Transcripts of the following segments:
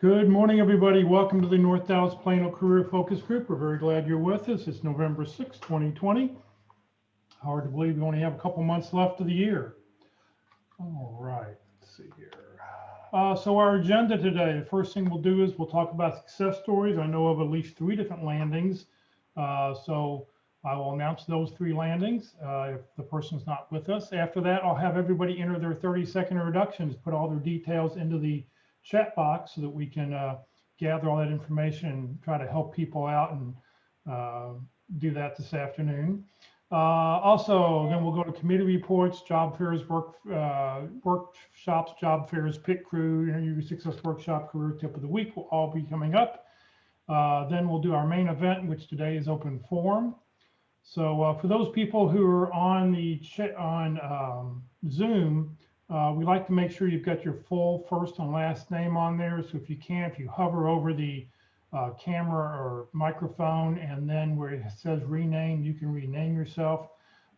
Good morning, everybody. Welcome to the North Dallas Plano Career Focus Group. We're very glad you're with us. It's November 6, 2020. Hard to believe we only have a couple months left of the year. All right, let's see here. So our agenda today, the first thing we'll do is we'll talk about success stories. I know of at least 3 different landings. So I will announce those 3 landings if the person's not with us. After that, I'll have everybody enter their 30-second introductions, put all their details into the chat box so that we can gather all that information and try to help people out and do that this afternoon. Also, then we'll go to committee reports, job fairs, workshops, job fairs, pit crew, interview success workshop, career tip of the week will all be coming up. Then we'll do our main event, which today is open forum. So for those people who are on the Zoom, we like to make sure you've got your full first and last name on there. So if you hover over the camera or microphone and then where it says rename, you can rename yourself.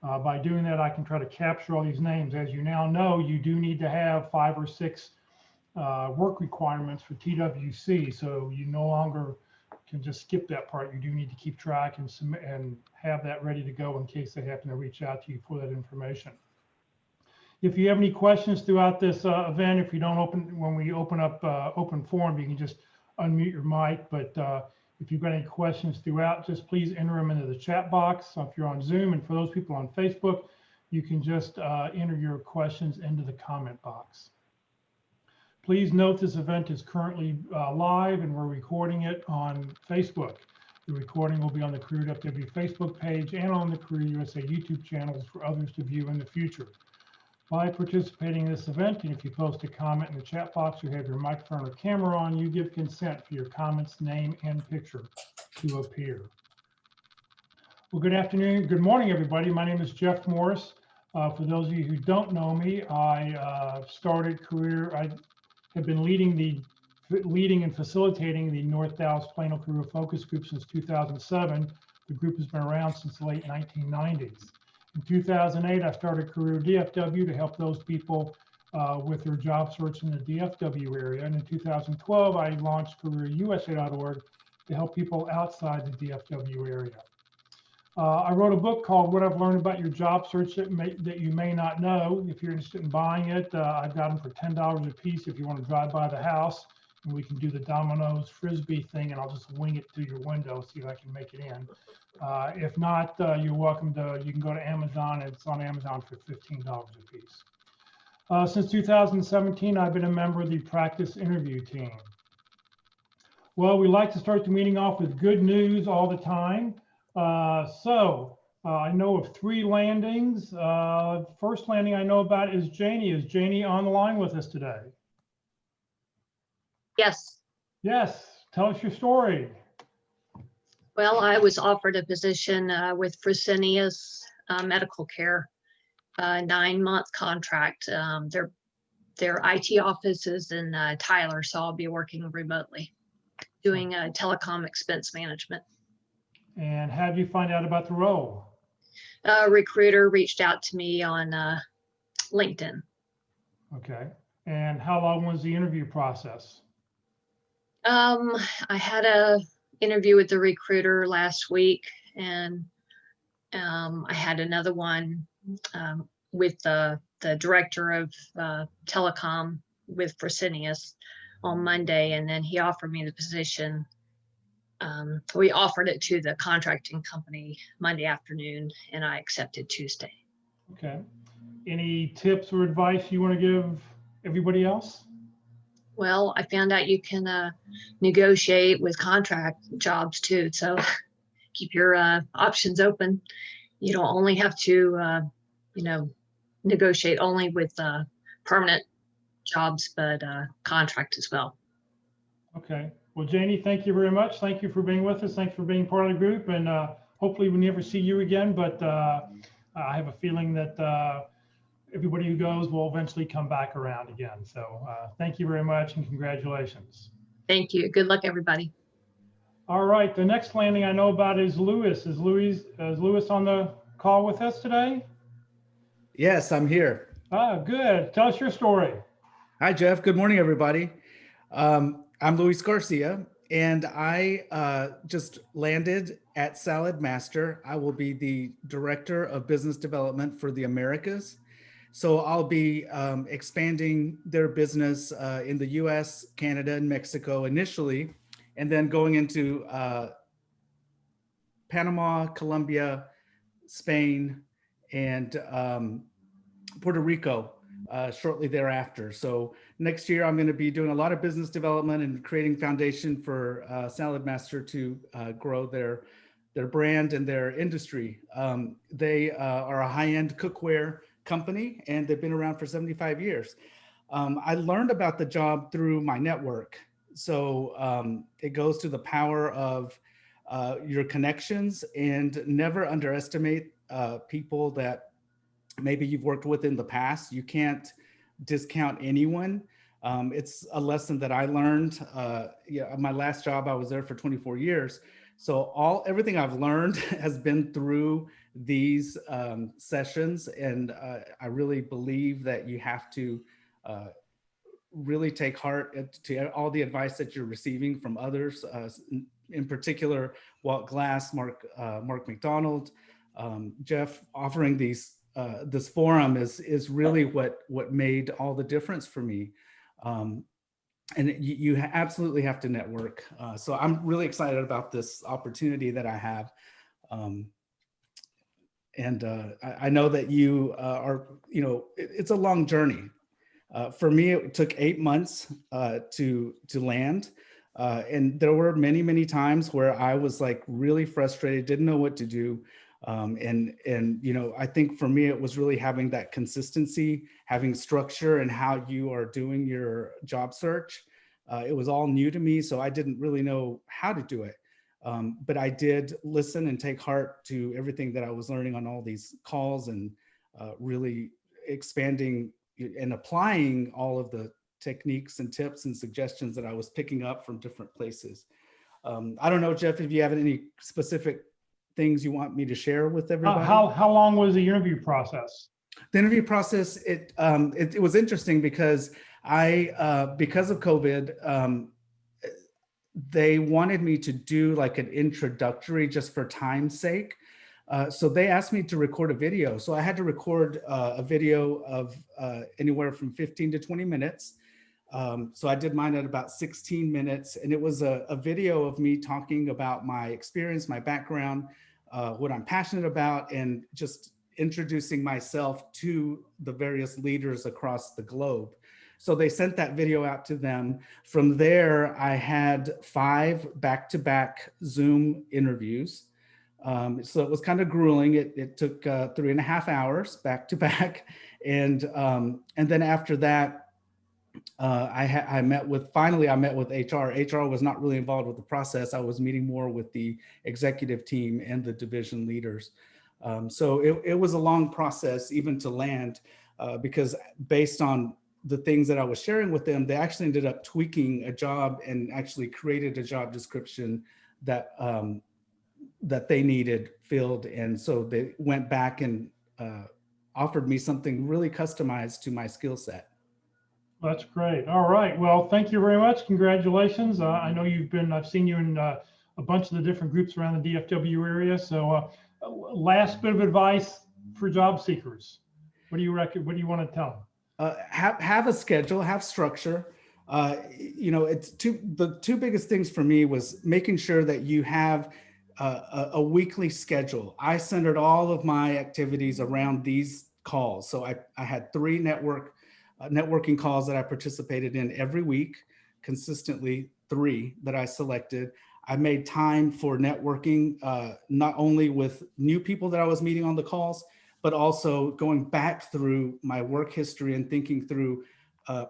By doing that, I can try to capture all these names. As you now know, you do need to have 5 or 6 work requirements for TWC. So you no longer can just skip that part. You do need to keep track and submit and have that ready to go in case they happen to reach out to you for that information. If you have any questions throughout this event, if you don't when we open up open forum, you can just unmute your mic. But if you've got any questions throughout, just please enter them into the chat box. So if you're on Zoom, and for those people on Facebook, you can just enter your questions into the comment box. Please note this event is currently live and we're recording it on Facebook. The recording will be on the Career Dfw Facebook page and on the Career USA YouTube channels for others to view in the future. By participating in this event, and if you post a comment in the chat box, you have your microphone or camera on, you give consent for your comment's name and picture to appear. Well, good afternoon, good morning, everybody. My name is Jeff Morris. For those of you who don't know me, I have been leading and facilitating the North Dallas Plano Career Focus Group since 2007. The group has been around since the late 1990s. In 2008, I started Career DFW to help those people with their job search in the DFW area. And in 2012, I launched CareerUSA.org to help people outside the DFW area. I wrote a book called What I've Learned About Your Job Search that you may not know. If you're interested in buying it, I've got them for $10 a piece if you want to drive by the house. And we can do the dominoes frisbee thing, and I'll just wing it through your window, see if I can make it in. If not, you're welcome to, you can go to Amazon. It's on Amazon for $15 a piece. Since 2017, I've been a member of the practice interview team. Well, we like to start the meeting off with good news all the time. I know of 3 landings. First landing I know about is Janie. Is Janie on the line with us today? Yes. Yes. Tell us your story. Well, I was offered a position with Fresenius Medical Care, 9-month contract. Their IT office is in Tyler, so I'll be working remotely, doing telecom expense management. And how did you find out about the role? A recruiter reached out to me on LinkedIn. Okay. And how long was the interview process? I had a interview with the recruiter last week, and I had another one with the director of telecom with Fresenius on Monday, and then he offered me the position. We offered it to the contracting company Monday afternoon, and I accepted Tuesday. Okay. Any tips or advice you want to give everybody else? Well, I found out you can negotiate with contract jobs too. So keep your options open. You don't only have to, negotiate only with permanent jobs, but contract as well. Okay. Well, Janie, thank you very much. Thank you for being with us. Thanks for being part of the group. And hopefully we never see you again, but I have a feeling that everybody who goes will eventually come back around again. So thank you very much and congratulations. Thank you. Good luck, everybody. All right. The next landing I know about is Lewis. Is Lewis on the call with us today? Yes, I'm here. Ah, good. Tell us your story. Hi, Jeff. Good morning, everybody. I'm Luis Garcia, and I just landed at Salad Master. I will be the Director of Business Development for the Americas. So I'll be expanding their business in the US, Canada, and Mexico initially, and then going into Panama, Colombia, Spain, and Puerto Rico shortly thereafter. So next year, I'm going to be doing a lot of business development and creating foundation for Salad Master to grow their brand and their industry. They are a high-end cookware company, and they've been around for 75 years. I learned about the job through my network. So it goes to the power of your connections, and never underestimate people that maybe you've worked with in the past. You can't discount anyone. It's a lesson that I learned. My last job, I was there for 24 years. So everything I've learned has been through these sessions. And I really believe that you have to really take heart to all the advice that you're receiving from others, in particular, Walt Glass, Mark McDonald, Jeff, offering this forum is really what made all the difference for me. And you absolutely have to network. So I'm really excited about this opportunity that I have. I know that you are, it's a long journey. For me, it took 8 months to land. And there were many, many times where I was like really frustrated, didn't know what to do. I think for me, it was really having that consistency, having structure, and how you are doing your job search. It was all new to me, so I didn't really know how to do it. But I did listen and take heart to everything that I was learning on all these calls, and really expanding and applying all of the techniques and tips and suggestions that I was picking up from different places. I don't know, Jeff, if you have any specific things you want me to share with everybody. How long was the interview process? The interview process, it was interesting because because of COVID, they wanted me to do like an introductory just for time's sake. So they asked me to record a video. So I had to record a video of anywhere from 15 to 20 minutes. So I did mine at about 16 minutes, and it was a video of me talking about my experience, my background, what I'm passionate about, and just introducing myself to the various leaders across the globe. So they sent that video out to them. From there, I had 5 back-to-back Zoom interviews. So it was kind of grueling. It took 3.5 hours back to back. And then after that, I met with HR. HR was not really involved with the process. I was meeting more with the executive team and the division leaders. So it was a long process even to land, because based on the things that I was sharing with them, they actually ended up tweaking a job and actually created a job description that that they needed filled. And so they went back and offered me something really customized to my skill set. That's great. All right. Well, thank you very much. Congratulations. I know I've seen you in a bunch of the different groups around the DFW area. So last bit of advice for job seekers. What do you want to tell them? Have a schedule, have structure. The two biggest things for me was making sure that you have a weekly schedule. I centered all of my activities around these calls. So I had 3 networking calls that I participated in every week, consistently 3 that I selected. I made time for networking, not only with new people that I was meeting on the calls, but also going back through my work history and thinking through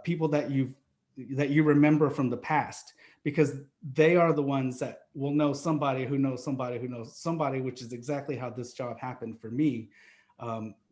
people that you remember from the past, because they are the ones that will know somebody who knows somebody who knows somebody, which is exactly how this job happened for me,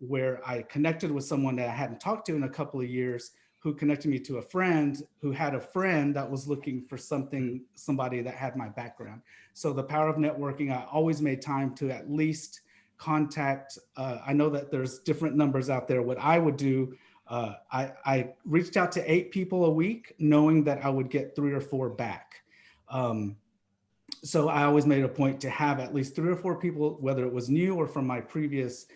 where I connected with someone that I hadn't talked to in a couple of years, who connected me to a friend who had a friend that was looking for somebody that had my background. So the power of networking, I always made time to at least contact, I know that there's different numbers out there. What I would do I reached out to 8 people a week, knowing that I would get 3 or 4 back. So I always made a point to have at least 3 or 4 people, whether it was new or from my previous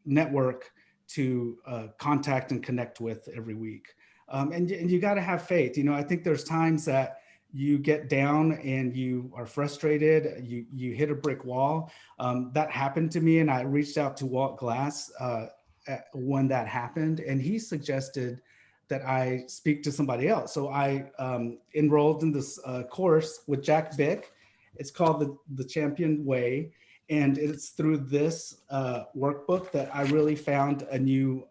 network, to contact and connect with every week. And you got to have faith. I think there's times that you get down and you are frustrated, you hit a brick wall. That happened to me, and I reached out to Walt Glass when that happened, and he suggested that I speak to somebody else. So I enrolled in this course with Jack Bick. It's called the Champion Way. And it's through this workbook that I really found a new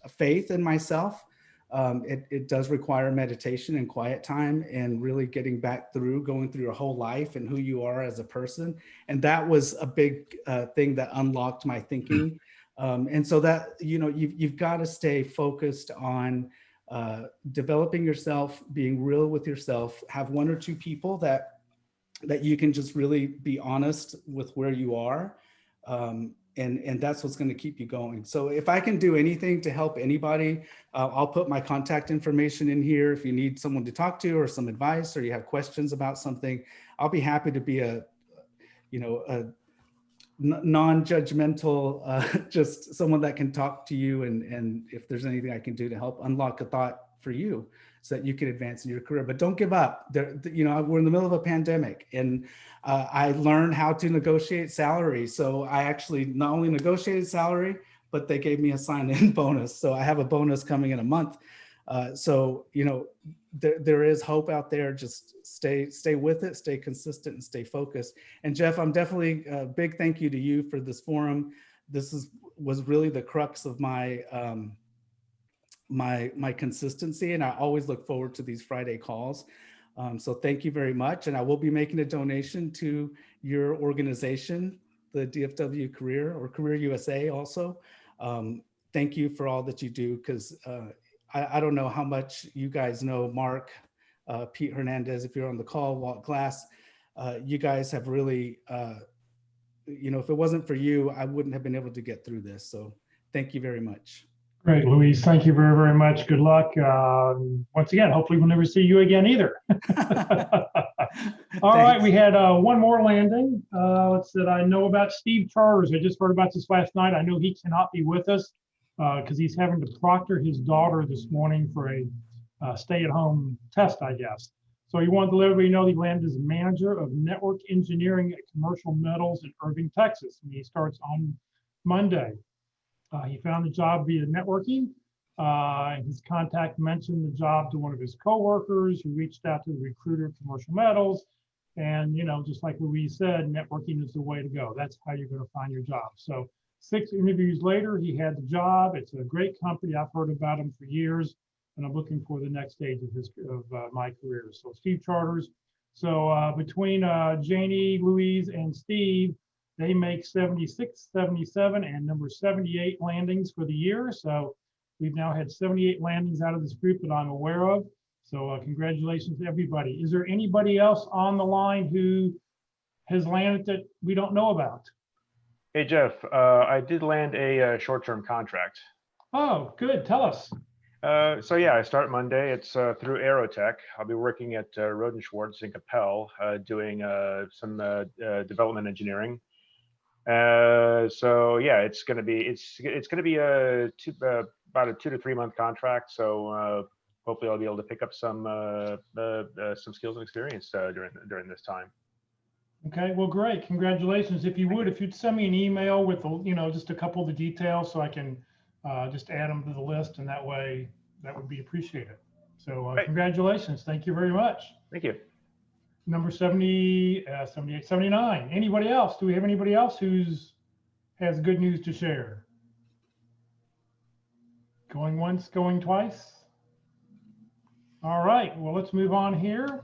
faith in myself. It does require meditation and quiet time and really getting back through, going through your whole life and who you are as a person. And that was a big thing that unlocked my thinking. And so that, you've got to stay focused on developing yourself, being real with yourself, have 1 or 2 people that you can just really be honest with where you are. And that's what's going to keep you going. So if I can do anything to help anybody, I'll put my contact information in here. If you need someone to talk to or some advice, or you have questions about something, I'll be happy to be a non-judgmental, just someone that can talk to you. And if there's anything I can do to help unlock a thought for you so that you can advance in your career, but don't give up. We're in the middle of a pandemic, and I learned how to negotiate salary. So I actually not only negotiated salary, but they gave me a sign-in bonus. So I have a bonus coming in a month. So there is hope out there. Just stay with it, stay consistent, and stay focused. And Jeff, I'm definitely a big thank you to you for this forum. This was really the crux of my my consistency, and I always look forward to these Friday calls. So thank you very much. And I will be making a donation to your organization, the DFW Career USA also. Thank you for all that you do, because I don't know how much you guys know Mark, Pete Hernandez, if you're on the call, Walt Glass. You guys have really, if it wasn't for you, I wouldn't have been able to get through this. So thank you very much. Great, Luis. Thank you very, very much. Good luck. Once again, hopefully we'll never see you again either. All right, we had one more landing. Let's see, I know about Steve Charters. I just heard about this last night. I know he cannot be with us because he's having to proctor his daughter this morning for a stay-at-home test, I guess. So he wanted to let everybody know he landed as manager of network engineering at Commercial Metals in Irving, Texas, and he starts on Monday. He found the job via networking. His contact mentioned the job to one of his coworkers who reached out to the recruiter at Commercial Metals. And, just like Louise said, networking is the way to go. That's how you're going to find your job. So 6 interviews later, he had the job. It's a great company. I've heard about him for years, and I'm looking for the next stage of my career. So Steve Charters. So between Janie, Louise, and Steve, they make 76, 77, and number 78 landings for the year. So we've now had 78 landings out of this group that I'm aware of. So congratulations to everybody. Is there anybody else on the line who has landed that we don't know about? Hey, Jeff, I did land a short-term contract. Oh, good. Tell us. So yeah, I start Monday. It's through Aerotech. I'll be working at Roden Schwartz in Capel, doing some development engineering. So yeah, it's gonna be about a 2 to 3 month contract. So hopefully I'll be able to pick up some skills and experience during this time. Okay, well, great. Congratulations. If you'd send me an email with just a couple of the details so I can just add them to the list, and that way that would be appreciated. So congratulations. Thank you very much. Thank you. Number 70, 78, 79. Anybody else? Do we have anybody else has good news to share? Going once, going twice? All right, well, let's move on here.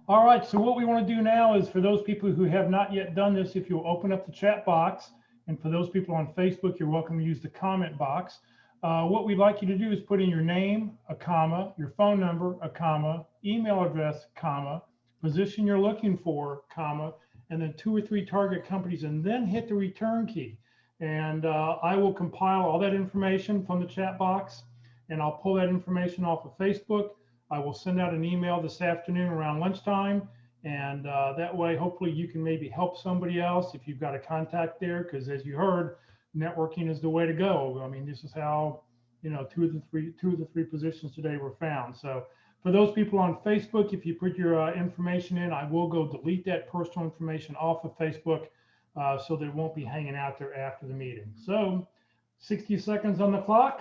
All right, so what we want to do now is, for those people who have not yet done this, if you'll open up the chat box, and for those people on Facebook, you're welcome to use the comment box. What we'd like you to do is put in your name, a comma, your phone number, a comma, email address, comma, position you're looking for, comma, and then 2 or 3 target companies, and then hit the return key. And I will compile all that information from the chat box, and I'll pull that information off of Facebook. I will send out an email this afternoon around lunchtime. And that way, hopefully you can maybe help somebody else if you've got a contact there, because as you heard, networking is the way to go. I mean, this is how, you know, two of the three positions today were found. So for those people on Facebook, if you put your information in, I will go delete that personal information off of Facebook so that it won't be hanging out there after the meeting. So 60 seconds on the clock.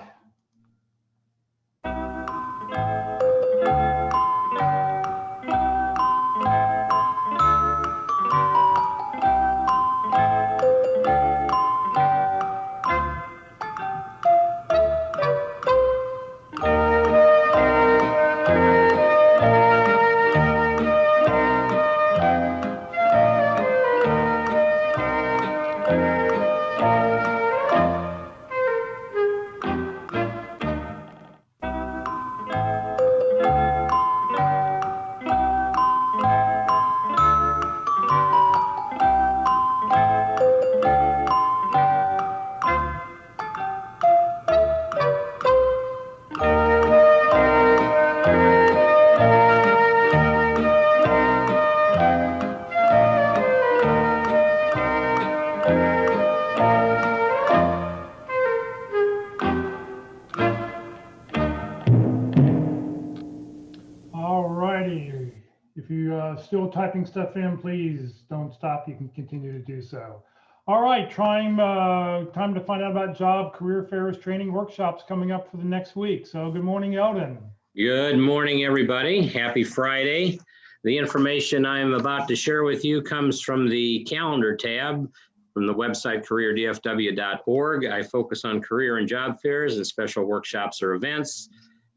If you're still typing stuff in, please don't stop. You can continue to do so. All right, time to find out about job, career fairs, training workshops coming up for the next week. So good morning, Eldon. Good morning, everybody. Happy Friday. The information I'm about to share with you comes from the calendar tab from the website careerdfw.org. I focus on career and job fairs and special workshops or events.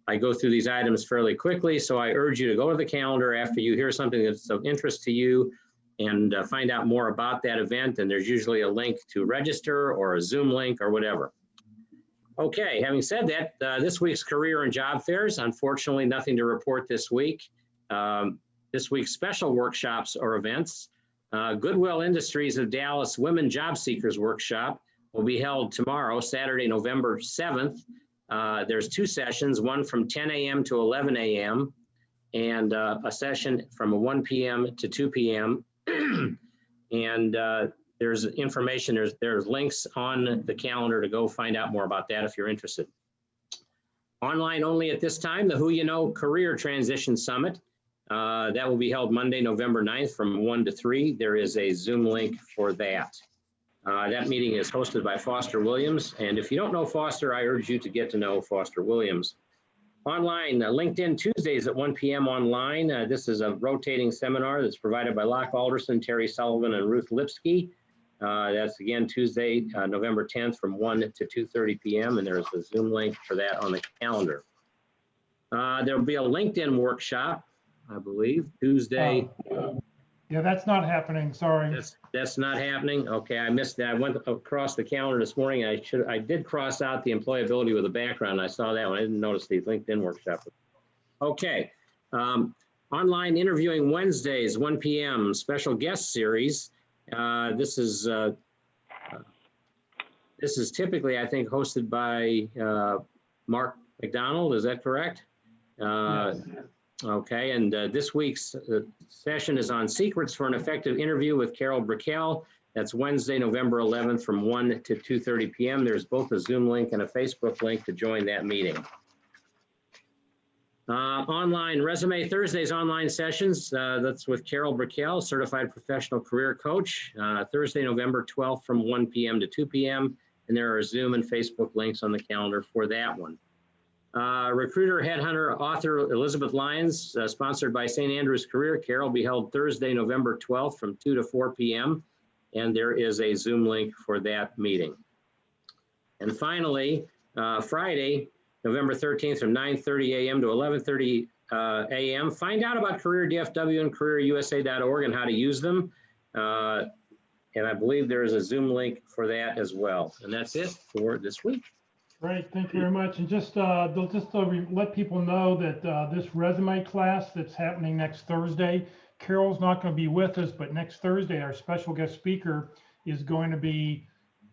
I go through these items fairly quickly, so I urge you to go to the calendar after you hear something that's of interest to you and find out more about that event. And there's usually a link to register or a Zoom link or whatever. Okay, having said that, this week's career and job fairs, unfortunately, nothing to report this week. This week's special workshops or events, Goodwill Industries of Dallas Women Job Seekers Workshop will be held tomorrow, Saturday, November 7th. There's two sessions, one from 10 a.m. to 11 a.m. and a session from 1 p.m. to 2 p.m. And there's information, there's links on the calendar to go find out more about that if you're interested. Online only at this time, the Who You Know Career Transition Summit. That will be held Monday, November 9th from 1 to 3. There is a Zoom link for that. That meeting is hosted by Foster Williams. And if you don't know Foster, I urge you to get to know Foster Williams. Online, LinkedIn Tuesdays at 1 p.m. online. This is a rotating seminar that's provided by Locke Alderson, Terry Sullivan, and Ruth Lipsky. That's again Tuesday, November 10th from 1 to 2:30 p.m. And there's a Zoom link for that on the calendar. There'll be a LinkedIn workshop, I believe, Tuesday. Yeah, that's not happening. Sorry. That's not happening. Okay, I missed that. I went across the calendar this morning. I did cross out the employability with a background. I saw that one. I didn't notice the LinkedIn workshop. Okay. Online interviewing Wednesdays, 1 p.m. special guest series. This is typically, I think, hosted by Mark McDonald. Is that correct? Yes. Okay, and this week's session is on secrets for an effective interview with Carol Brickell. That's Wednesday, November 11th from 1 to 2:30 p.m. There's both a Zoom link and a Facebook link to join that meeting. Online Resume Thursdays online sessions. That's with Carol Brickell, Certified Professional Career Coach. Thursday, November 12th from 1 p.m. to 2 p.m. And there are Zoom and Facebook links on the calendar for that one. Recruiter, headhunter, author Elizabeth Lyons, sponsored by St. Andrew's Career Care, will be held Thursday, November 12th from 2 to 4 p.m. And there is a Zoom link for that meeting. And finally, Friday, November 13th from 9:30 a.m. to 11:30 a.m. Find out about Career DFW and CareerUSA.org and how to use them. And I believe there is a Zoom link for that as well. And that's it for this week. Great, thank you very much. And just let people know that this resume class that's happening next Thursday, Carol's not going to be with us, but next Thursday, our special guest speaker is going to be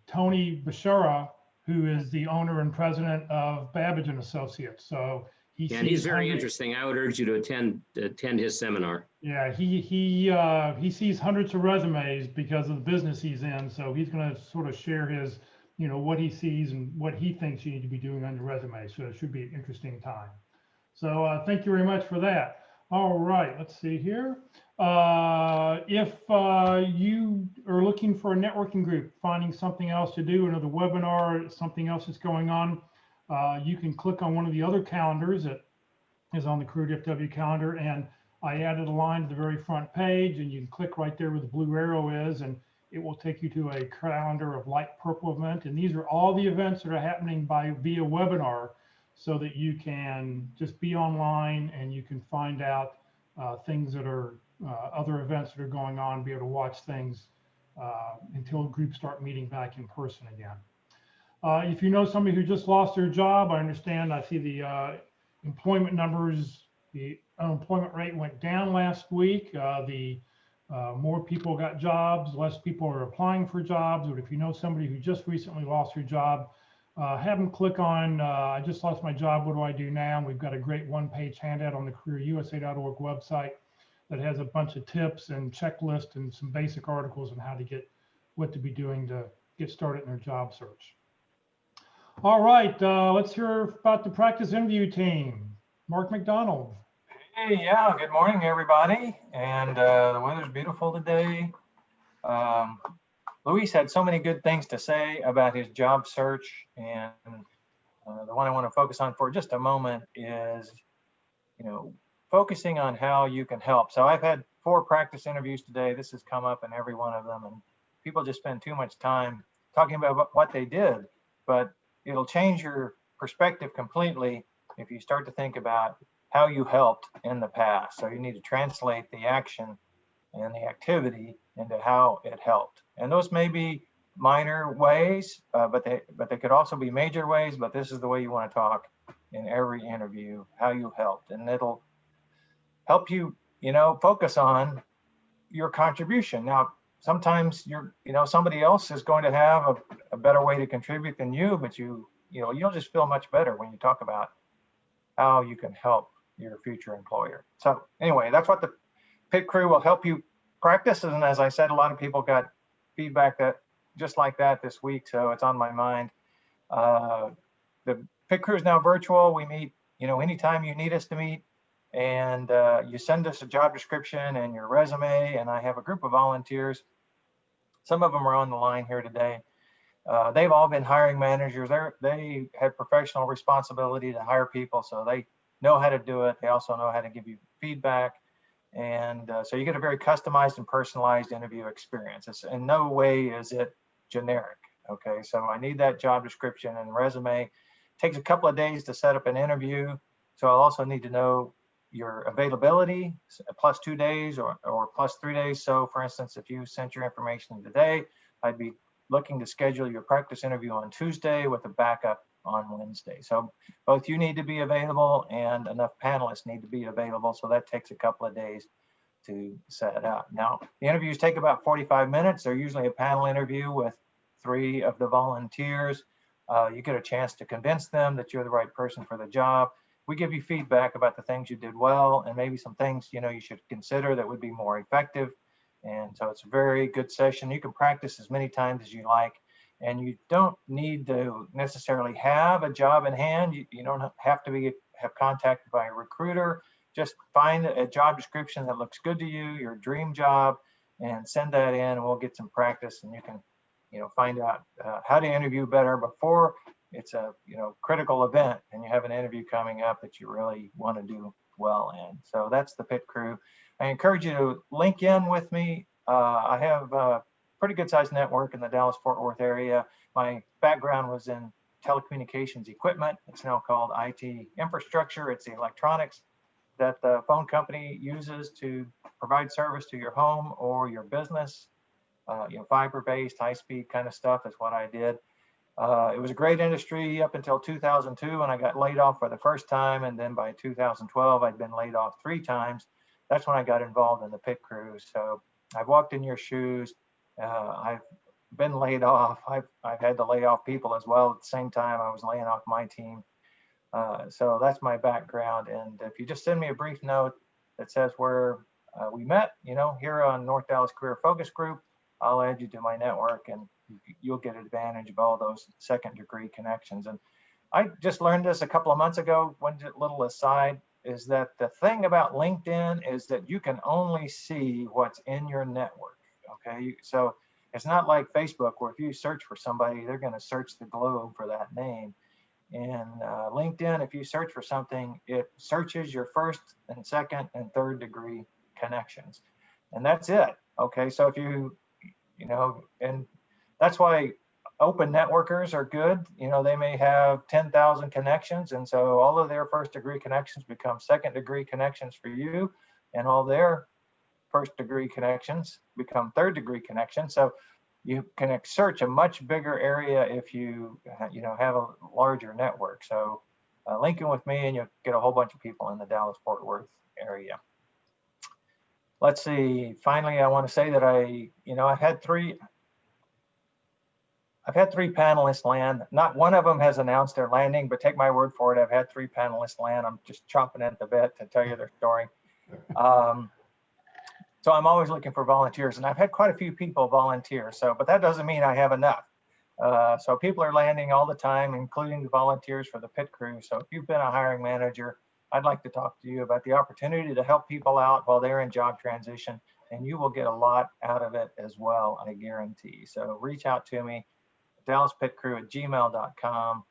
Tony Bashara, who is the owner and president of Babbage and Associates. So he And he's sees very hundreds- interesting. I would urge you to attend his seminar. Yeah, he sees hundreds of resumes because of the business he's in. So he's going to sort of share his, what he sees and what he thinks you need to be doing on your resume. So it should be an interesting time. So thank you very much for that. All right, let's see here. If you are looking for a networking group, finding something else to do, another webinar, something else that's going on, you can click on one of the other calendars that is on the Career Dfw calendar. And I added a line to the very front page, and you can click right there where the blue arrow is, and it will take you to a calendar of light purple event. And these are all the events that are happening via webinar, so that you can just be online and you can find out things that are other events that are going on, be able to watch things until groups start meeting back in person again. If you know somebody who just lost their job, I understand, I see the employment numbers, the unemployment rate went down last week. More people got jobs, less people are applying for jobs. But if you know somebody who just recently lost their job, have them click on, I just lost my job, what do I do now? And we've got a great one-page handout on the careerusa.org website that has a bunch of tips and checklists and some basic articles on how to what to be doing to get started in their job search. All right, let's hear about the practice interview team. Mark McDonald. Hey, yeah, good morning, everybody. And the weather's beautiful today. Luis had so many good things to say about his job search. And the one I want to focus on for just a moment is, focusing on how you can help. So I've had 4 practice interviews today. This has come up in every one of them. And people just spend too much time talking about what they did. But it'll change your perspective completely if you start to think about how you helped in the past. So you need to translate the action and the activity into how it helped. And those may be minor ways, but they could also be major ways. But this is the way you want to talk in every interview, how you helped. And it'll help you, focus on your contribution. Now, sometimes somebody else is going to have a better way to contribute than you, but you'll just feel much better when you talk about how you can help your future employer. So anyway, that's what the pit crew will help you practice. And as I said, a lot of people got feedback that just like that this week, so it's on my mind. The pit crew is now virtual. We meet, anytime you need us to meet, and you send us a job description and your resume, and I have a group of volunteers. Some of them are on the line here today. They've all been hiring managers. They have professional responsibility to hire people, so they know how to do it. They also know how to give you feedback. And so you get a very customized and personalized interview experience. It's in no way is it generic. Okay, so I need that job description and resume. It takes a couple of days to set up an interview. So I'll also need to know your availability, plus 2 days or plus 3 days. So for instance, if you sent your information today, I'd be looking to schedule your practice interview on Tuesday with a backup on Wednesday. So both you need to be available and enough panelists need to be available. So that takes a couple of days to set it up. Now, the interviews take about 45 minutes. They're usually a panel interview with 3 of the volunteers. You get a chance to convince them that you're the right person for the job. We give you feedback about the things you did well and maybe some things you should consider that would be more effective. And so it's a very good session. You can practice as many times as you like, and you don't need to necessarily have a job in hand. You don't have to have contacted by a recruiter. Just find a job description that looks good to you, your dream job, and send that in, and we'll get some practice, and you can find out how to interview better before it's a critical event and you have an interview coming up that you really want to do well in. So that's the pit crew. I encourage you to link in with me. I have a pretty good sized network in the Dallas-Fort Worth area. My background was in telecommunications equipment. It's now called IT infrastructure. It's the electronics that the phone company uses to provide service to your home or your business. Fiber-based, high-speed kind of stuff is what I did. It was a great industry up until 2002 when I got laid off for the first time. And then by 2012, I'd been laid off 3 times. That's when I got involved in the pit crew. So I've walked in your shoes. I've been laid off. I've had to lay off people as well. At the same time, I was laying off my team. So that's my background. And if you just send me a brief note that says where we met, here on North Dallas Career Focus Group, I'll add you to my network, and you'll get advantage of all those second-degree connections. And I just learned this a couple of months ago. One little aside is that the thing about LinkedIn is that you can only see what's in your network. Okay, so it's not like Facebook, where if you search for somebody, they're going to search the globe for that name. And LinkedIn, if you search for something, it searches your first and second and third degree connections, and that's it. Okay, so if and that's why open networkers are good. They may have 10,000 connections, and so all of their first degree connections become second degree connections for you, and all their first degree connections become third degree connections. So you can search a much bigger area if you have a larger network. So link in with me and you'll get a whole bunch of people in the Dallas-Fort Worth area. Let's see. Finally, I want to say that I've had three panelists land. Not one of them has announced their landing, but take my word for it, I've had 3 panelists land. I'm just chomping at the bit to tell you their story. So I'm always looking for volunteers, and I've had quite a few people volunteer. But that doesn't mean I have enough. So people are landing all the time, including the volunteers for the pit crew. So if you've been a hiring manager, I'd like to talk to you about the opportunity to help people out while they're in job transition, and you will get a lot out of it as well, I guarantee. So reach out to me, dallaspitcrew@gmail.com.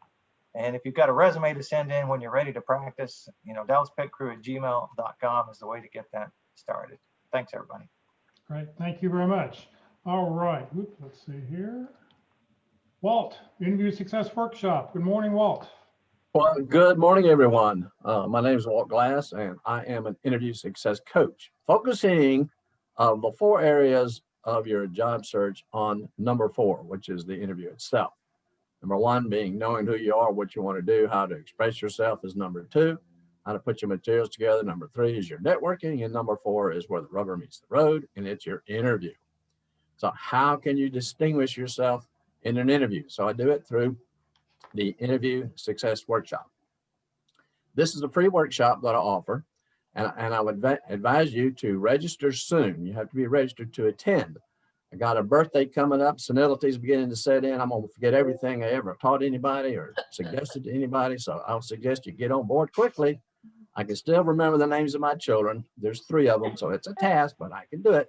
And if you've got a resume to send in when you're ready to practice, dallaspitcrew@gmail.com is the way to get that started. Thanks, everybody. Great, thank you very much. All right, let's see here. Walt, Interview Success Workshop. Good morning, Walt. Well, good morning, everyone. My name is Walt Glass, and I am an interview success coach, focusing the 4 areas of your job search on number 4, which is the interview itself. Number 1 being knowing who you are, what you want to do, how to express yourself is number 2. How to put your materials together. Number 3 is your networking. And number 4 is where the rubber meets the road, and it's your interview. So how can you distinguish yourself in an interview? So I do it through the Interview Success Workshop. This is a free workshop that I offer, and I would advise you to register soon. You have to be registered to attend. I got a birthday coming up. Senility's beginning to set in. I'm going to forget everything I ever taught anybody or suggested to anybody. So I'll suggest you get on board quickly. I can still remember the names of my children. There's 3 of them, so it's a task, but I can do it.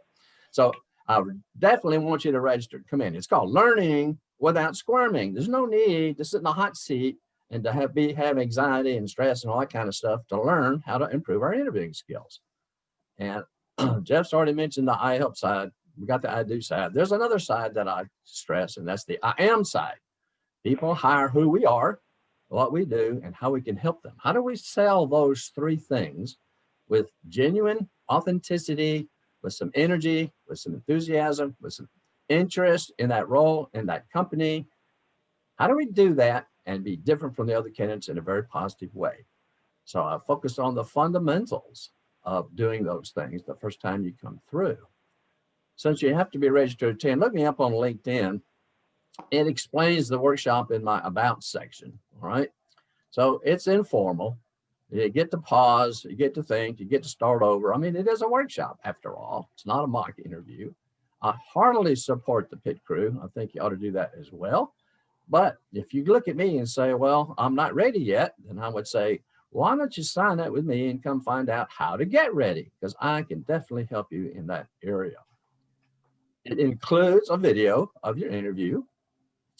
So I definitely want you to register to come in. It's called Learning Without Squirming. There's no need to sit in a hot seat and to have anxiety and stress and all that kind of stuff to learn how to improve our interviewing skills. And Jeff's already mentioned the I help side. We got the I do side. There's another side that I stress, and that's the I am side. People hire who we are, what we do, and how we can help them. How do we sell those 3 things with genuine authenticity, with some energy, with some enthusiasm, with some interest in that role, in that company? How do we do that and be different from the other candidates in a very positive way? So I focus on the fundamentals of doing those things the first time you come through. Since you have to be registered to attend, look me up on LinkedIn. It explains the workshop in my About section, all right? So it's informal. You get to pause, you get to think, you get to start over. I mean, it is a workshop after all. It's not a mock interview. I heartily support the pit crew. I think you ought to do that as well. But if you look at me and say, well, I'm not ready yet, then I would say, why don't you sign up with me and come find out how to get ready? Because I can definitely help you in that area. It includes a video of your interview.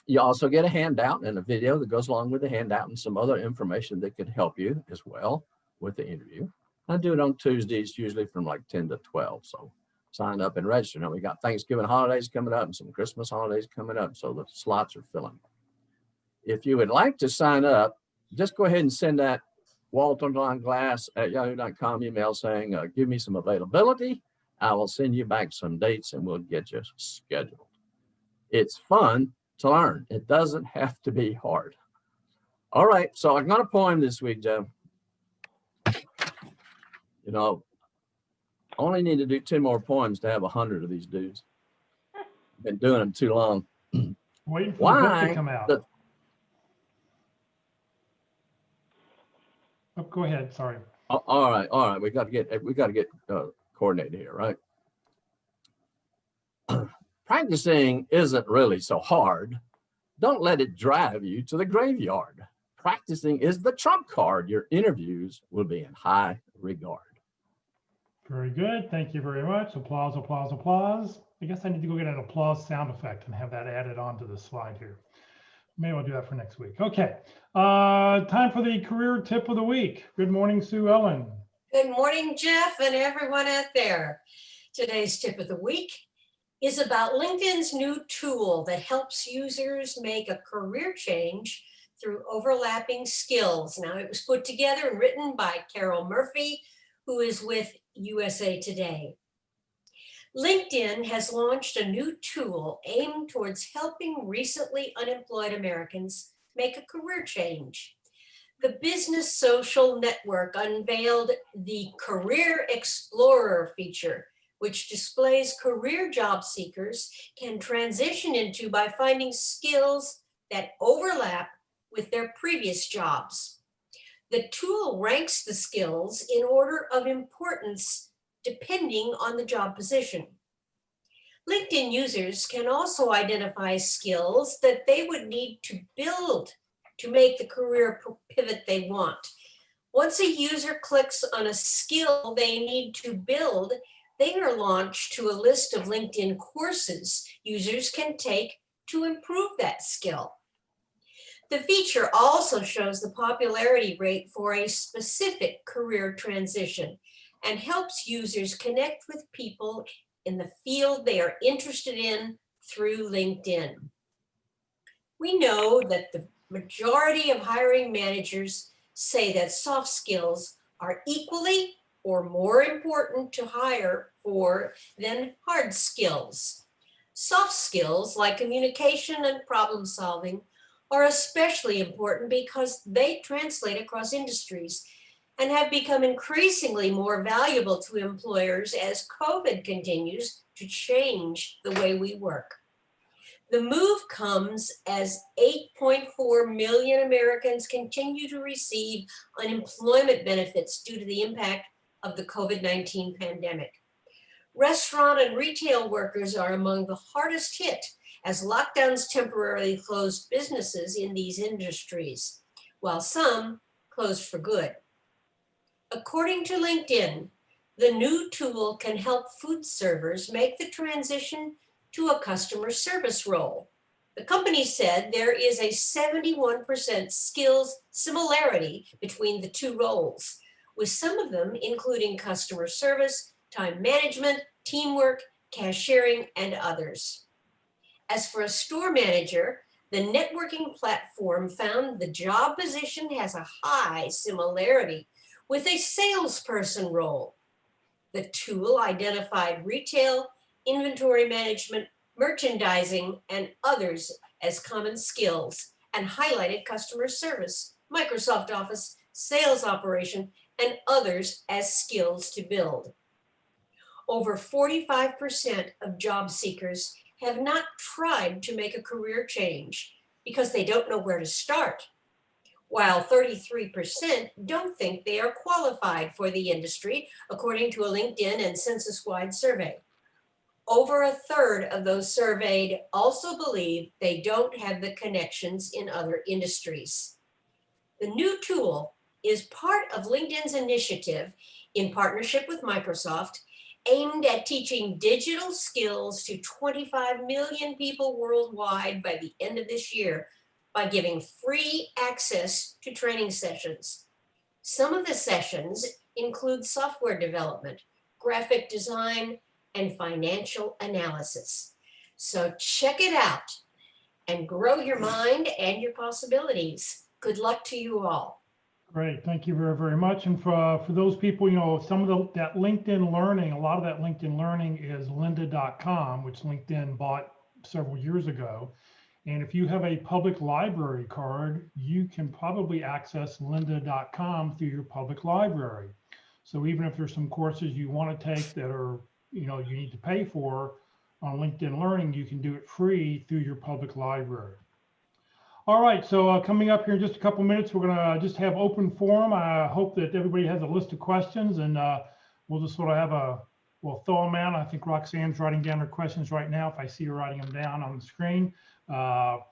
You also get a handout and a video that goes along with the handout and some other information that could help you as well with the interview. I do it on Tuesdays, usually from like 10 to 12. So sign up and register. Now we got Thanksgiving holidays coming up and some Christmas holidays coming up. So the slots are filling. If you would like to sign up, just go ahead and send that waltonglass@yahoo.com email saying, give me some availability. I will send you back some dates and we'll get you scheduled. It's fun to learn. It doesn't have to be hard. All right, so I got a poem this week, Joe. You know, only need to do 10 more poems to have 100 of these dudes. Been doing them too long. Waiting for the book to Why come out. the Oh, go ahead, sorry. all right. We got to get coordinated here, right? Practicing isn't really so hard. Don't let it drive you to the graveyard. Practicing is the trump card. Your interviews will be in high regard. Very good. Thank you very much. Applause, applause, applause. I guess I need to go get an applause sound effect and have that added onto the slide here. Maybe I'll do that for next week. Okay. Time for the career tip of the week. Good morning, Sue Ellen. Good morning, Jeff, and everyone out there. Today's tip of the week is about LinkedIn's new tool that helps users make a career change through overlapping skills. Now, it was put together and written by Carol Murphy, who is with USA Today. LinkedIn has launched a new tool aimed towards helping recently unemployed Americans make a career change. The Business Social Network unveiled the Career Explorer feature, which displays career job seekers can transition into by finding skills that overlap with their previous jobs. The tool ranks the skills in order of importance depending on the job position. LinkedIn users can also identify skills that they would need to build to make the career pivot they want. Once a user clicks on a skill they need to build, they are launched to a list of LinkedIn courses users can take to improve that skill. The feature also shows the popularity rate for a specific career transition and helps users connect with people in the field they are interested in through LinkedIn. We know that the majority of hiring managers say that soft skills are equally or more important to hire for than hard skills. Soft skills like communication and problem solving are especially important because they translate across industries and have become increasingly more valuable to employers as COVID continues to change the way we work. The move comes as 8.4 million Americans continue to receive unemployment benefits due to the impact of the COVID-19 pandemic. Restaurant and retail workers are among the hardest hit as lockdowns temporarily closed businesses in these industries, while some closed for good. According to LinkedIn, the new tool can help food servers make the transition to a customer service role. The company said there is a 71% skills similarity between the two roles, with some of them including customer service, time management, teamwork, cashiering, and others. As for a store manager, the networking platform found the job position has a high similarity with a salesperson role. The tool identified retail, inventory management, merchandising, and others as common skills and highlighted customer service, Microsoft Office, sales operation, and others as skills to build. Over 45% of job seekers have not tried to make a career change because they don't know where to start, while 33% don't think they are qualified for the industry, according to a LinkedIn and census-wide survey. Over a third of those surveyed also believe they don't have the connections in other industries. The new tool is part of LinkedIn's initiative in partnership with Microsoft aimed at teaching digital skills to 25 million people worldwide by the end of this year by giving free access to training sessions. Some of the sessions include software development, graphic design, and financial analysis. So check it out and grow your mind and your possibilities. Good luck to you all. Great, thank you very, very much. And for those people, you know, some of that LinkedIn learning, a lot of that LinkedIn learning is lynda.com, which LinkedIn bought several years ago. And if you have a public library card, you can probably access lynda.com through your public library. So even if there's some courses you want to take that are, you know, you need to pay for, on LinkedIn Learning, you can do it free through your public library. All right, so coming up here in just a couple minutes, we're gonna just have open forum. I hope that everybody has a list of questions, and we'll just sort of have we'll throw them out. I think Roxanne's writing down her questions right now, if I see her writing them down on the screen. So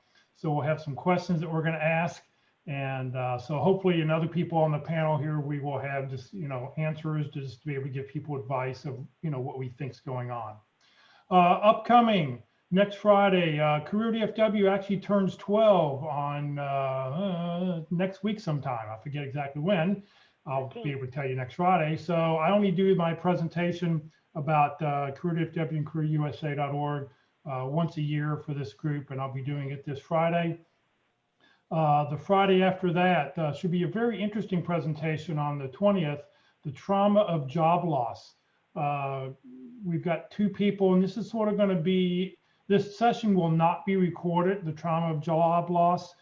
we'll have some questions that we're gonna ask. And so hopefully, and other people on the panel here, we will have just, answers just to be able to give people advice of, what we think is going on. Upcoming next Friday, Career DFW actually turns 12 on next week sometime. I forget exactly when. I'll be able to tell you next Friday. So I only do my presentation about Career DFW and CareerUSA.org once a year for this group, and I'll be doing it this Friday. The Friday after that should be a very interesting presentation on the 20th, the trauma of job loss. We've got two people, and this is sort of going to be, this session will not be recorded, the trauma of job loss,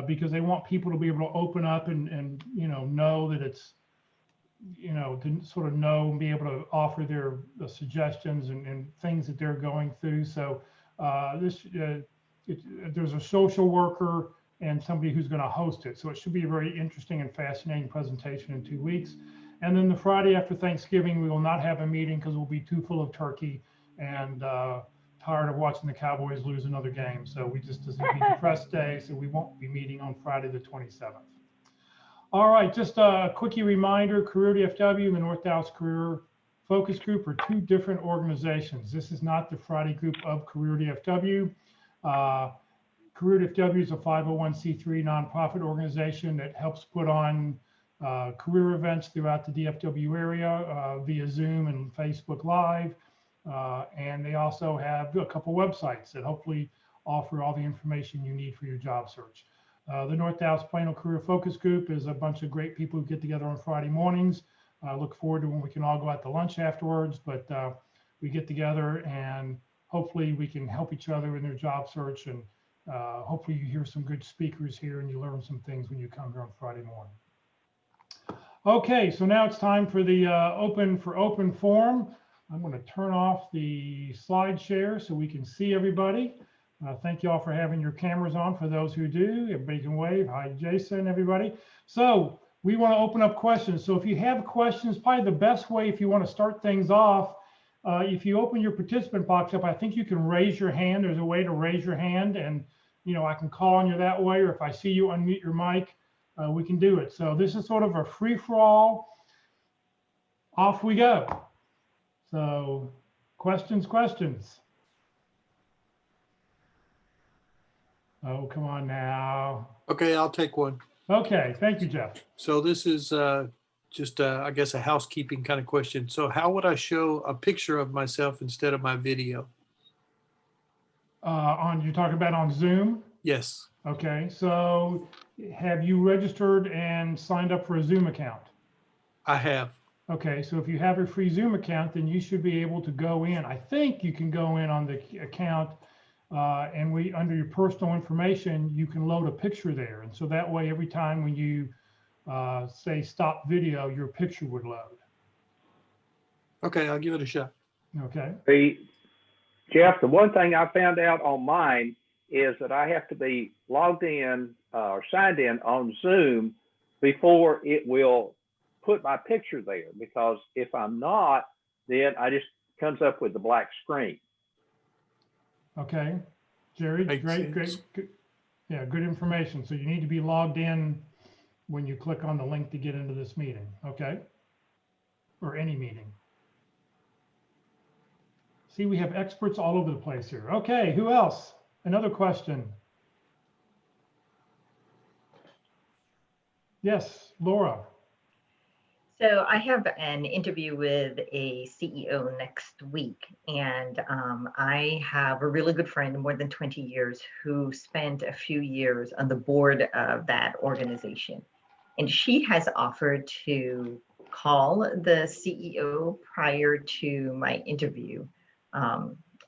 because they want people to be able to open up and know that it's, to sort of know and be able to offer their suggestions and things that they're going through. So there's a social worker and somebody who's going to host it. So it should be a very interesting and fascinating presentation in 2 weeks. And then the Friday after Thanksgiving, we will not have a meeting because we'll be too full of turkey and tired of watching the Cowboys lose another game. So this will be a depressed day, so we won't be meeting on Friday the 27th. All right, just a quickie reminder, Career DFW and the North Dallas Career Focus Group are two different organizations. This is not the Friday group of Career DFW. Career DFW is a 501c3 nonprofit organization that helps put on career events throughout the DFW area via Zoom and Facebook Live. And they also have a couple websites that hopefully offer all the information you need for your job search. The North Dallas Plano Career Focus Group is a bunch of great people who get together on Friday mornings. I look forward to when we can all go out to lunch afterwards, but we get together and hopefully we can help each other in their job search, and hopefully you hear some good speakers here and you learn some things when you come here on Friday morning. Okay, so now it's time for the open forum. I'm going to turn off the slide share so we can see everybody. Thank you all for having your cameras on. For those who do, everybody can wave. Hi, Jason, everybody. So we want to open up questions. So if you have questions, probably the best way, if you want to start things off, if you open your participant box up, I think you can raise your hand. There's a way to raise your hand, and I can call on you that way, or if I see you unmute your mic, we can do it. So this is sort of a free-for-all. Off we go. So questions. Oh, come on now. Okay, I'll take one. Okay, thank you, Jeff. So this is just, I guess, a housekeeping kind of question. So how would I show a picture of myself instead of my video? You're talking about on Zoom? Yes, Okay, so have you registered and signed up for a Zoom account? I have. Okay, so if you have a free Zoom account, then you should be able to go in. I think you can go in on the account and under your personal information, you can load a picture there. And so that way, every time when you say stop video, your picture would load. Okay, I'll give it a shot. Okay. Jeff, the one thing I found out on mine is that I have to be logged in or signed in on Zoom before it will put my picture there, because if I'm not, then I just comes up with the black screen. Okay, Jerry, great. Yeah, good information. So you need to be logged in when you click on the link to get into this meeting, okay? Or any meeting. See, we have experts all over the place here. Okay, who else? Another question. Yes, Laura. So I have an interview with a CEO next week, and I have a really good friend, more than 20 years, who spent a few years on the board of that organization. And she has offered to call the CEO prior to my interview.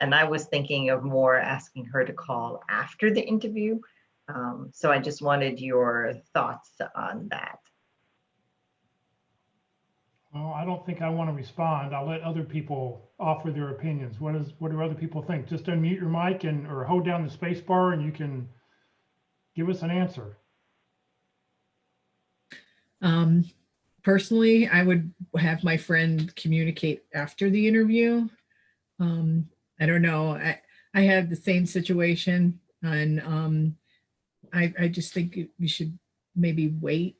And I was thinking of more asking her to call after the interview. So I just wanted your thoughts on that. Well, I don't think I want to respond. I'll let other people offer their opinions. What do other people think? Just unmute your mic or hold down the space bar and you can give us an answer. Personally, I would have my friend communicate after the interview. I don't know. I had the same situation, and I just think we should maybe wait.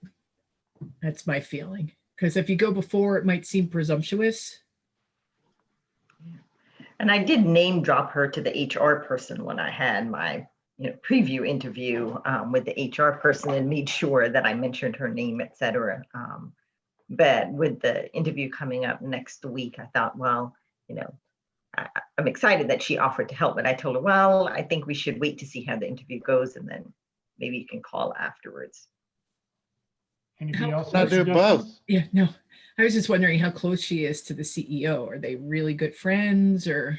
That's my feeling. Because if you go before, it might seem presumptuous. And I did name drop her to the HR person when I had my preview interview with the HR person, and made sure that I mentioned her name, etc. But with the interview coming up next week, I thought, well, I'm excited that she offered to help, but I told her, well, I think we should wait to see how the interview goes, and then maybe you can call afterwards. Anybody else? Not do both. Yeah, no. I was just wondering how close she is to the CEO. Are they really good friends, or?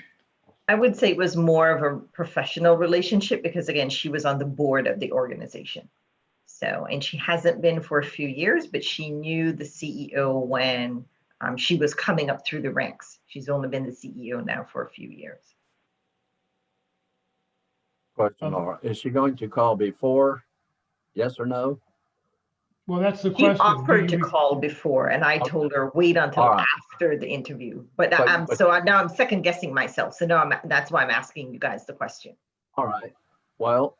I would say it was more of a professional relationship because, again, she was on the board of the organization. So, and she hasn't been for a few years, but she knew the CEO when she was coming up through the ranks. She's only been the CEO now for a few years. Question, Laura, is she going to call before? Yes or no? Well, that's the She question. offered to call before, and I told her wait until after the interview. But now I'm second guessing myself. So now that's why I'm asking you guys the question. All right. Well,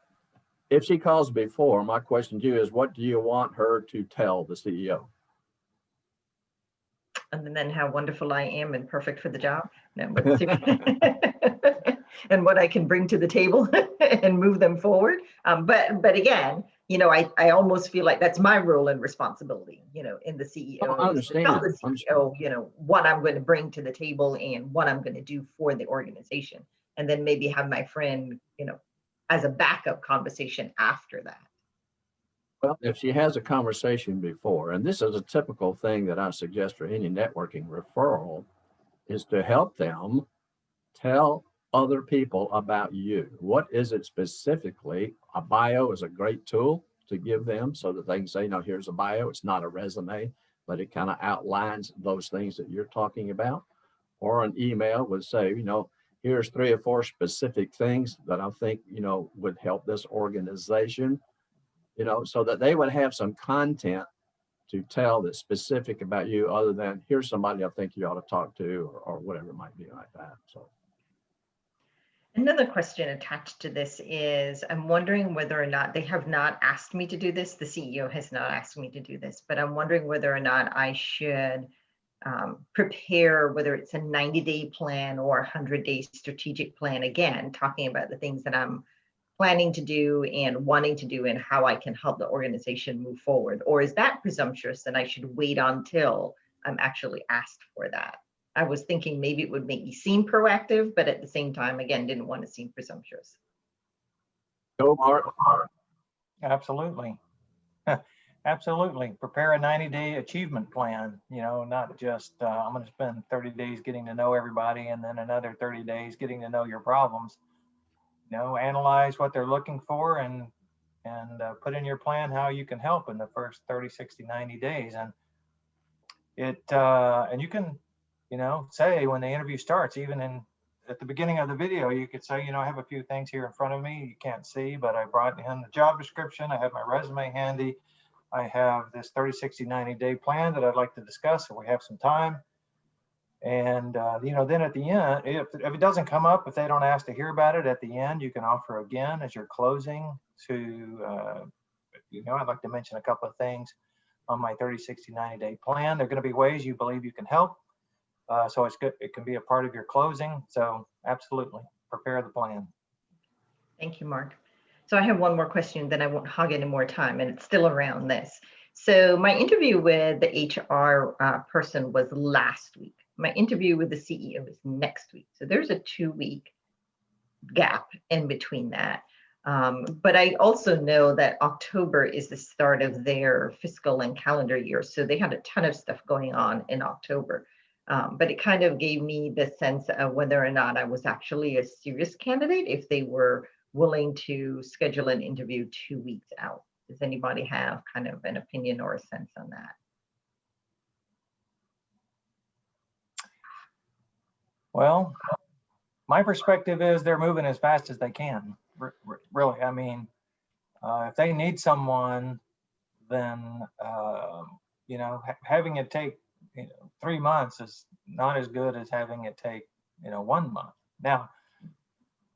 if she calls before, my question to you is, what do you want her to tell the CEO? And then how wonderful I am and perfect for the job. No, but and what I can bring to the table and move them forward. But again, I almost feel like that's my role and responsibility, in the CEO. I understand. Tell the CEO, what I'm going to bring to the table and what I'm going to do for the organization. And then maybe have my friend, as a backup conversation after that. Well, if she has a conversation before, and this is a typical thing that I suggest for any networking referral, is to help them tell other people about you. What is it specifically? A bio is a great tool to give them so that they can say, here's a bio. It's not a resume, but it kind of outlines those things that you're talking about. Or an email would say, here's 3 or 4 specific things that I think, would help this organization, so that they would have some content to tell that's specific about you, other than here's somebody I think you ought to talk to, or whatever it might be like that. So. Another question attached to this is, I'm wondering whether or not, they have not asked me to do this, the CEO has not asked me to do this, but I'm wondering whether or not I should prepare, whether it's a 90-day plan or a 100-day strategic plan, again, talking about the things that I'm planning to do and wanting to do and how I can help the organization move forward. Or is that presumptuous and I should wait until I'm actually asked for that? I was thinking maybe it would make me seem proactive, but at the same time, again, didn't want to seem presumptuous. Go, Mark. Absolutely. Absolutely. Prepare a 90-day achievement plan, not just I'm going to spend 30 days getting to know everybody and then another 30 days getting to know your problems. Analyze what they're looking for and put in your plan how you can help in the first 30, 60, 90 days. And and you can, say when the interview starts, even at the beginning of the video, you could say, I have a few things here in front of me you can't see, but I brought in the job description. I have my resume handy. I have this 30, 60, 90-day plan that I'd like to discuss if we have some time. And, then at the end, if it doesn't come up, if they don't ask to hear about it at the end, you can offer again as you're closing to, I'd like to mention a couple of things on my 30, 60, 90-day plan. There are going to be ways you believe you can help. So it's good. It can be a part of your closing. So absolutely prepare the plan. Thank you, Mark. So I have one more question, then I won't hog any more time, and it's still around this. So my interview with the HR person was last week. My interview with the CEO is next week. So there's a 2-week gap in between that. But I also know that October is the start of their fiscal and calendar year. So they had a ton of stuff going on in October. But it kind of gave me the sense of whether or not I was actually a serious candidate, if they were willing to schedule an interview 2 weeks out. Does anybody have kind of an opinion or a sense on that? Well, my perspective is they're moving as fast as they can. Really, I mean, if they need someone, then having it take 3 months is not as good as having it take 1 month. Now,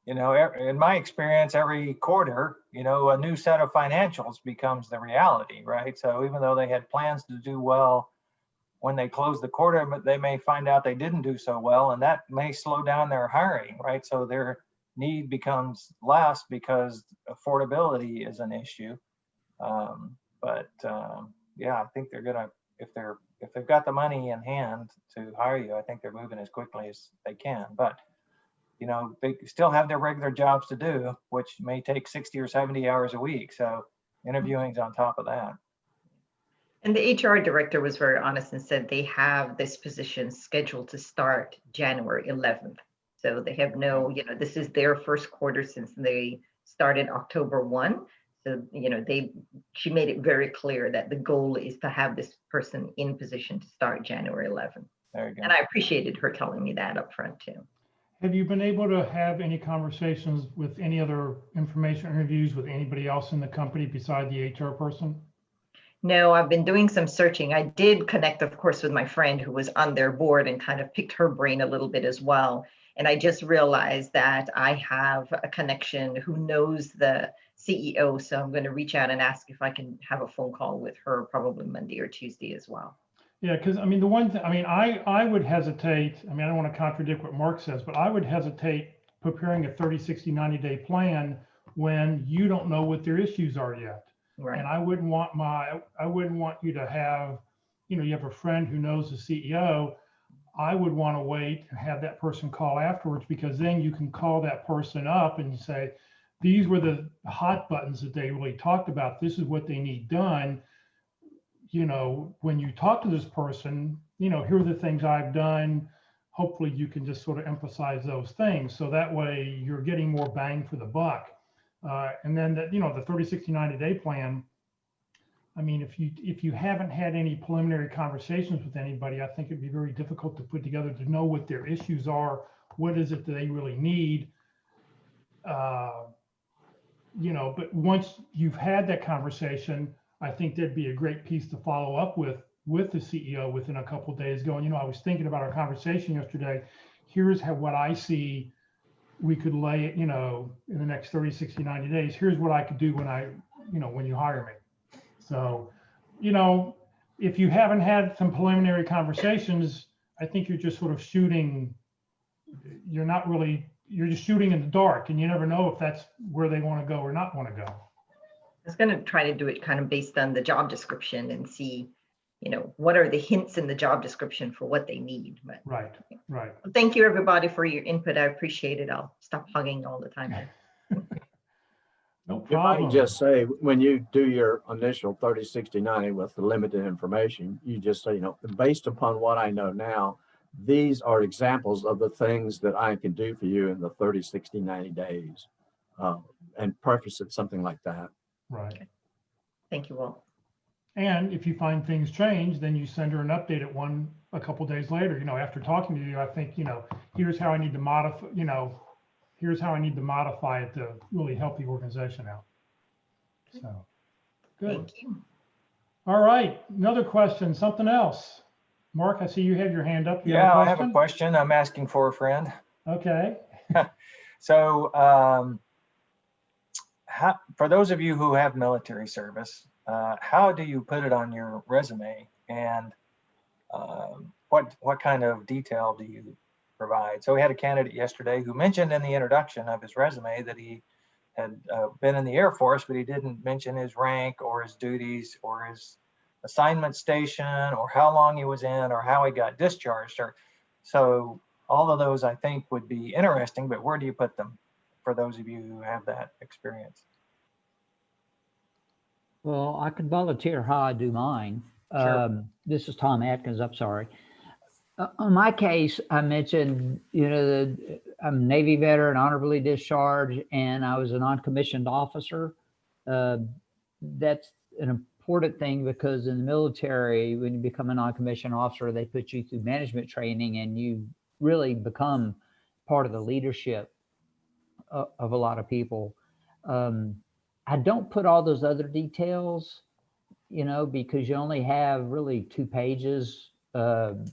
in my experience, every quarter, a new set of financials becomes the reality, right? So even though they had plans to do well when they close the quarter, but they may find out they didn't do so well, and that may slow down their hiring, right? So their need becomes less because affordability is an issue. Yeah, I think they're gonna, if they've got the money in hand to hire you, I think they're moving as quickly as they can. But they still have their regular jobs to do, which may take 60 or 70 hours a week. So interviewing's on top of that. And the HR director was very honest and said they have this position scheduled to start January 11th. So they have no, this is their first quarter since they started October 1. So, she made it very clear that the goal is to have this person in position to start January 11th. There you go. And I appreciated her telling me that up front too. Have you been able to have any conversations with any other information interviews with anybody else in the company beside the HR person? No, I've been doing some searching. I did connect, of course, with my friend who was on their board and kind of picked her brain a little bit as well. And I just realized that I have a connection who knows the CEO. So I'm going to reach out and ask if I can have a phone call with her probably Monday or Tuesday as well. Yeah, because the one thing, I would hesitate, I don't want to contradict what Mark says, but I would hesitate preparing a 30, 60, 90-day plan when you don't know what their issues are yet. Right. And I wouldn't want you to have, you have a friend who knows the CEO. I would want to wait and have that person call afterwards, because then you can call that person up and you say, these were the hot buttons that they really talked about. This is what they need done. When you talk to this person, here are the things I've done. Hopefully you can just sort of emphasize those things. So that way you're getting more bang for the buck. And then that, the 30, 60, 90-day plan, if you haven't had any preliminary conversations with anybody, I think it'd be very difficult to put together to know what their issues are. What is it that they really need? But once you've had that conversation, I think that'd be a great piece to follow up with the CEO within a couple of days, going, I was thinking about our conversation yesterday. Here's what I see we could lay it, in the next 30, 60, 90 days. Here's what I could do when you hire me. So, if you haven't had some preliminary conversations, I think you're just sort of shooting. You're just shooting in the dark, and you never know if that's where they want to go or not want to go. I was going to try to do it kind of based on the job description and see, what are the hints in the job description for what they need. But right. Thank you, everybody, for your input. I appreciate it. I'll stop hugging all the time. No You problem. might just say, when you do your initial 30, 60, 90 with the limited information, you just say, based upon what I know now, these are examples of the things that I can do for you in the 30, 60, 90 days, and preface it something like that. Right. Okay. Thank you, Walt. And if you find things change, then you send her an update a couple of days later, after talking to you, I think, here's how I need to modify, here's how I need to modify it to really help the organization out. So, good. Thank you. All right. Another question, something else. Mark, I see you have your hand up. Yeah, I have a question. I'm asking for a friend. Okay. So, for those of you who have military service, how do you put it on your resume, and what kind of detail do you provide? So we had a candidate yesterday who mentioned in the introduction of his resume that he had been in the Air Force, but he didn't mention his rank or his duties or his assignment station or how long he was in or how he got discharged. So all of those I think would be interesting, but where do you put them for those of you who have that experience? Well, I could volunteer how I do mine. Sure. This is Tom Atkins, I'm sorry. In my case, I mentioned, I'm a Navy veteran, honorably discharged, and I was a non-commissioned officer. That's an important thing because in the military, when you become a non-commissioned officer, they put you through management training and you really become part of the leadership of a lot of people. I don't put all those other details, you know, because you only have really 2 pages. And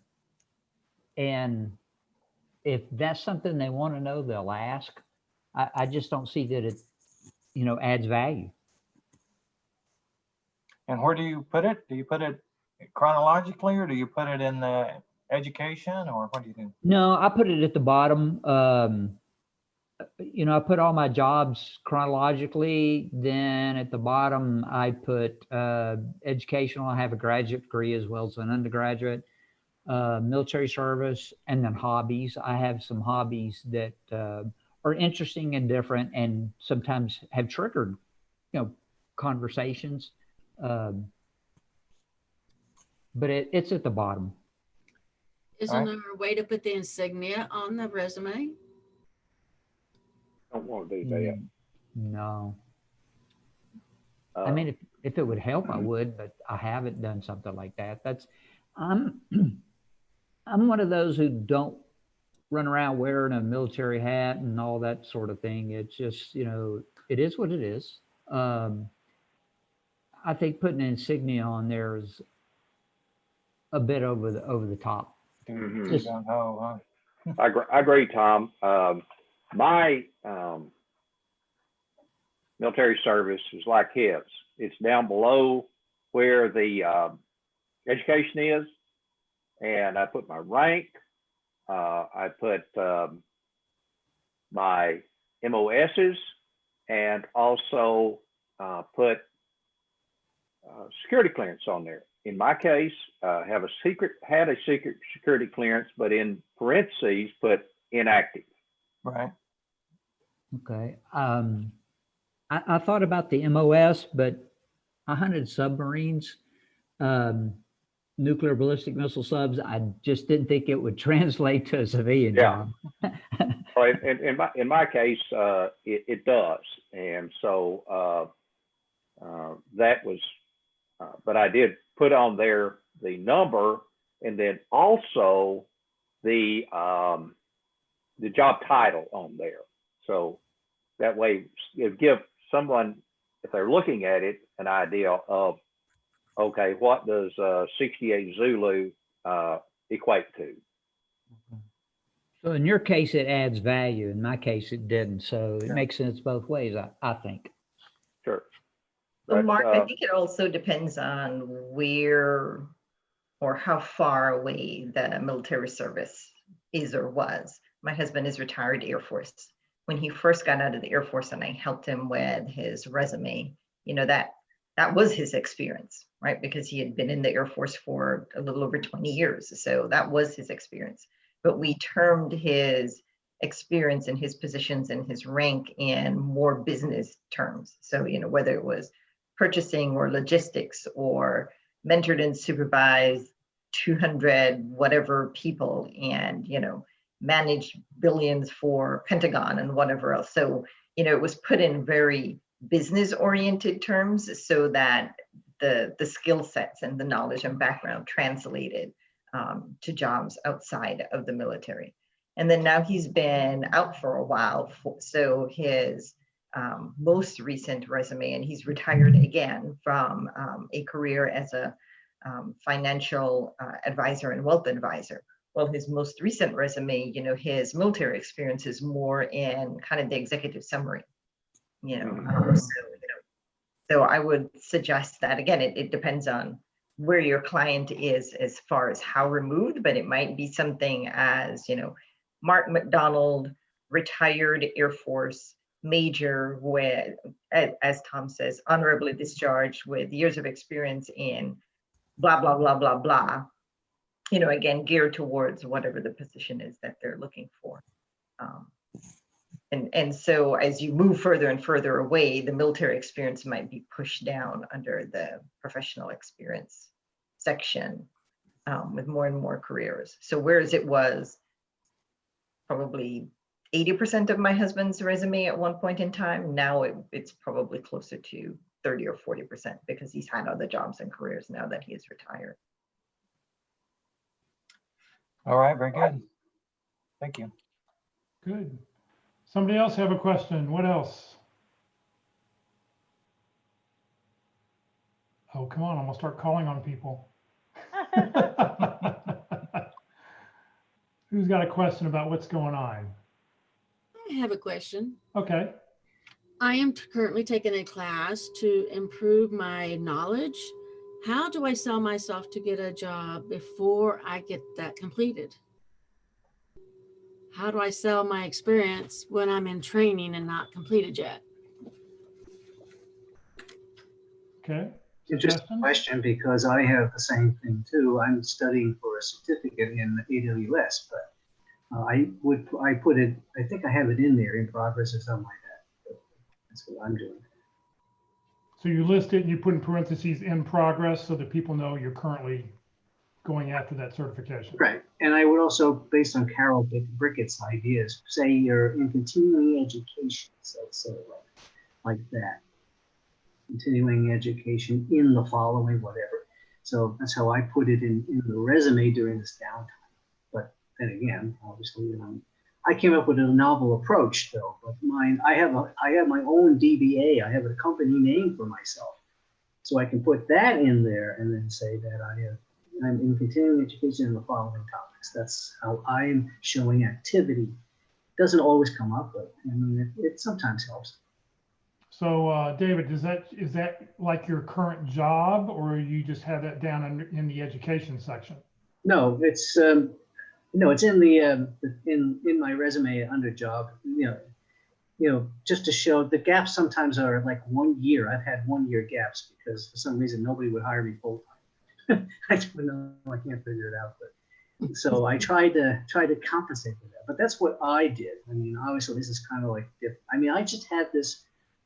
if that's something they want to know, they'll ask. I just don't see that it, you know, adds value. And where do you put it? Do you put it chronologically, or do you put it in the education, or what do you do? No, I put it at the bottom. You know, I put all my jobs chronologically. Then at the bottom, I put educational. I have a graduate degree as well as an undergraduate, military service, and then hobbies. I have some hobbies that are interesting and different, and sometimes have triggered, you know, conversations. But it's at the bottom. Isn't there a way to put the insignia on the resume? Don't want to do that. No. I mean, if it would help, I would, but I haven't done something like that. I'm one of those who don't run around wearing a military hat and all that sort of thing. It's just, you know, it is what it is. I think putting an insignia on there is a bit over the top. Mhm. Just, I agree, Tom. My military service is like his. It's down below where the education is, and I put my rank. I put my MOSs, and also put security clearance on there. In my case, had a secret security clearance, but in parentheses put inactive. Right. okay. I thought about the MOS, but I hunted submarines, nuclear ballistic missile subs. I just didn't think it would translate to a civilian job. Right. In my case, it does, and so that was. But I did put on there the number, and then also the job title on there. So that way it give someone, if they're looking at it, an idea of, okay, what does 68 Zulu equate to? So in your case, it adds value. In my case, it didn't. So it makes sense both ways, I think. Sure. Well, But, Mark, I think it also depends on where or how far away the military service is or was. My husband is retired Air Force. When he first got out of the Air Force and I helped him with his resume, you know, that was his experience, right? Because he had been in the Air Force for a little over 20 years. So that was his experience. But we termed his experience and his positions and his rank in more business terms. So, you know, whether it was purchasing or logistics or mentored and supervised 200 whatever people and, you know, managed billions for Pentagon and whatever else. So, you know, it was put in very business oriented terms so that the skill sets and the knowledge and background translated to jobs outside of the military. And then now he's been out for a while. So his most recent resume, and he's retired again from a career as a financial advisor and wealth advisor. Well, his most recent resume, you know, his military experience is more in kind of the executive summary, you know. So I would suggest that, again, it depends on where your client is as far as how removed, but it might be something as, you know, Mark McDonald, retired Air Force major with, as Tom says, honorably discharged with years of experience in blah, blah, blah, blah, blah. You know, again, geared towards whatever the position is that they're looking for. And so as you move further and further away, the military experience might be pushed down under the professional experience section with more and more careers. So whereas it was probably 80% of my husband's resume at one point in time, now it's probably closer to 30 or 40% because he's had other jobs and careers now that he is retired. All right, very good. Thank you. Good. Somebody else have a question? What else? Oh, come on, I'm gonna start calling on people. Who's got a question about what's going on? I have a question. Okay. I am currently taking a class to improve my knowledge. How do I sell myself to get a job before I get that completed? How do I sell my experience when I'm in training and not completed yet? Okay. Interesting question, because I have the same thing too. I'm studying for a certificate in AWS, but I put it, I think I have it in there in progress or something like that. But that's what I'm doing. So you list it and you put in parentheses in progress so that people know you're currently going after that certification. Right. And I would also, based on Carol Brickett's ideas, say you're in continuing education. So it's sort of like that. Continuing education in the following whatever. So that's how I put it in the resume during this downtime. But then again, obviously, I came up with a novel approach though. But I have my own DBA. I have a company name for myself, so I can put that in there and then say that I'm in continuing education in the following topics. That's how I'm showing activity. Doesn't always come up, but I mean it sometimes helps. So David, is that like your current job, or you just have that down in the education section? No, it's it's in the in my resume under job. Just to show the gaps sometimes are like 1 year. I've had 1 year gaps because for some reason nobody would hire me full time. I don't know. I can't figure it out. But so I tried to compensate for that. But that's what I did. I mean, obviously this is kind of like different. I mean, I just had this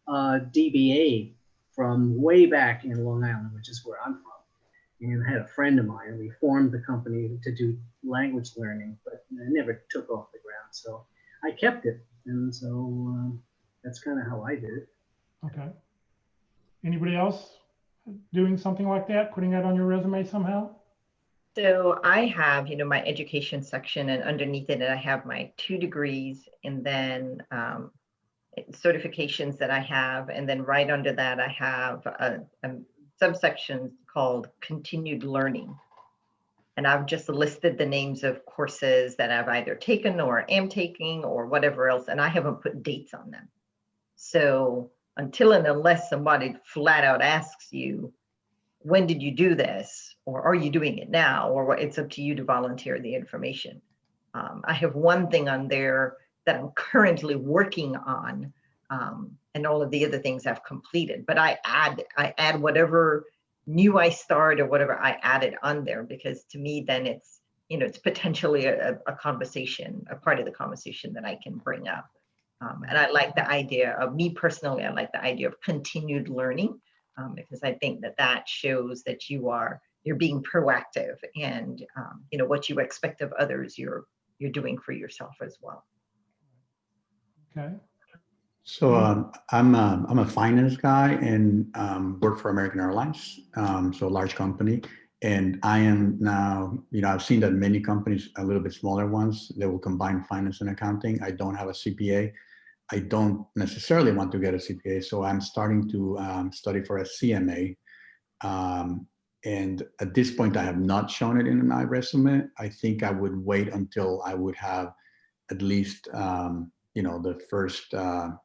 DBA from way back in Long Island, which is where I'm from. And I had a friend of mine, and we formed the company to do language learning, but it never took off the ground. So I kept it. And so that's kind of how I did it. Okay. Anybody else doing something like that, putting that on your resume somehow? So I have, my education section, and underneath it, I have my 2 degrees, and then certifications that I have. And then right under that, I have a subsection called continued learning. And I've just listed the names of courses that I've either taken or am taking or whatever else, and I haven't put dates on them. So until and unless somebody flat out asks you, when did you do this? Or are you doing it now? Or what, it's up to you to volunteer the information. I have one thing on there that I'm currently working on, and all of the other things I've completed. But I add whatever new I start or whatever I added on there, because to me, then it's, it's potentially a conversation, a part of the conversation that I can bring up. And I like the idea of, me personally, I like the idea of continued learning, because I think that shows that you're being proactive, and what you expect of others, you're doing for yourself as well. Okay. So I'm a finance guy and work for American Airlines, so a large company. And I am now, I've seen that many companies, a little bit smaller ones, they will combine finance and accounting. I don't have a CPA. I don't necessarily want to get a CPA, so I'm starting to study for a CMA. And at this point, I have not shown it in my resume. I think I would wait until I would have at least the first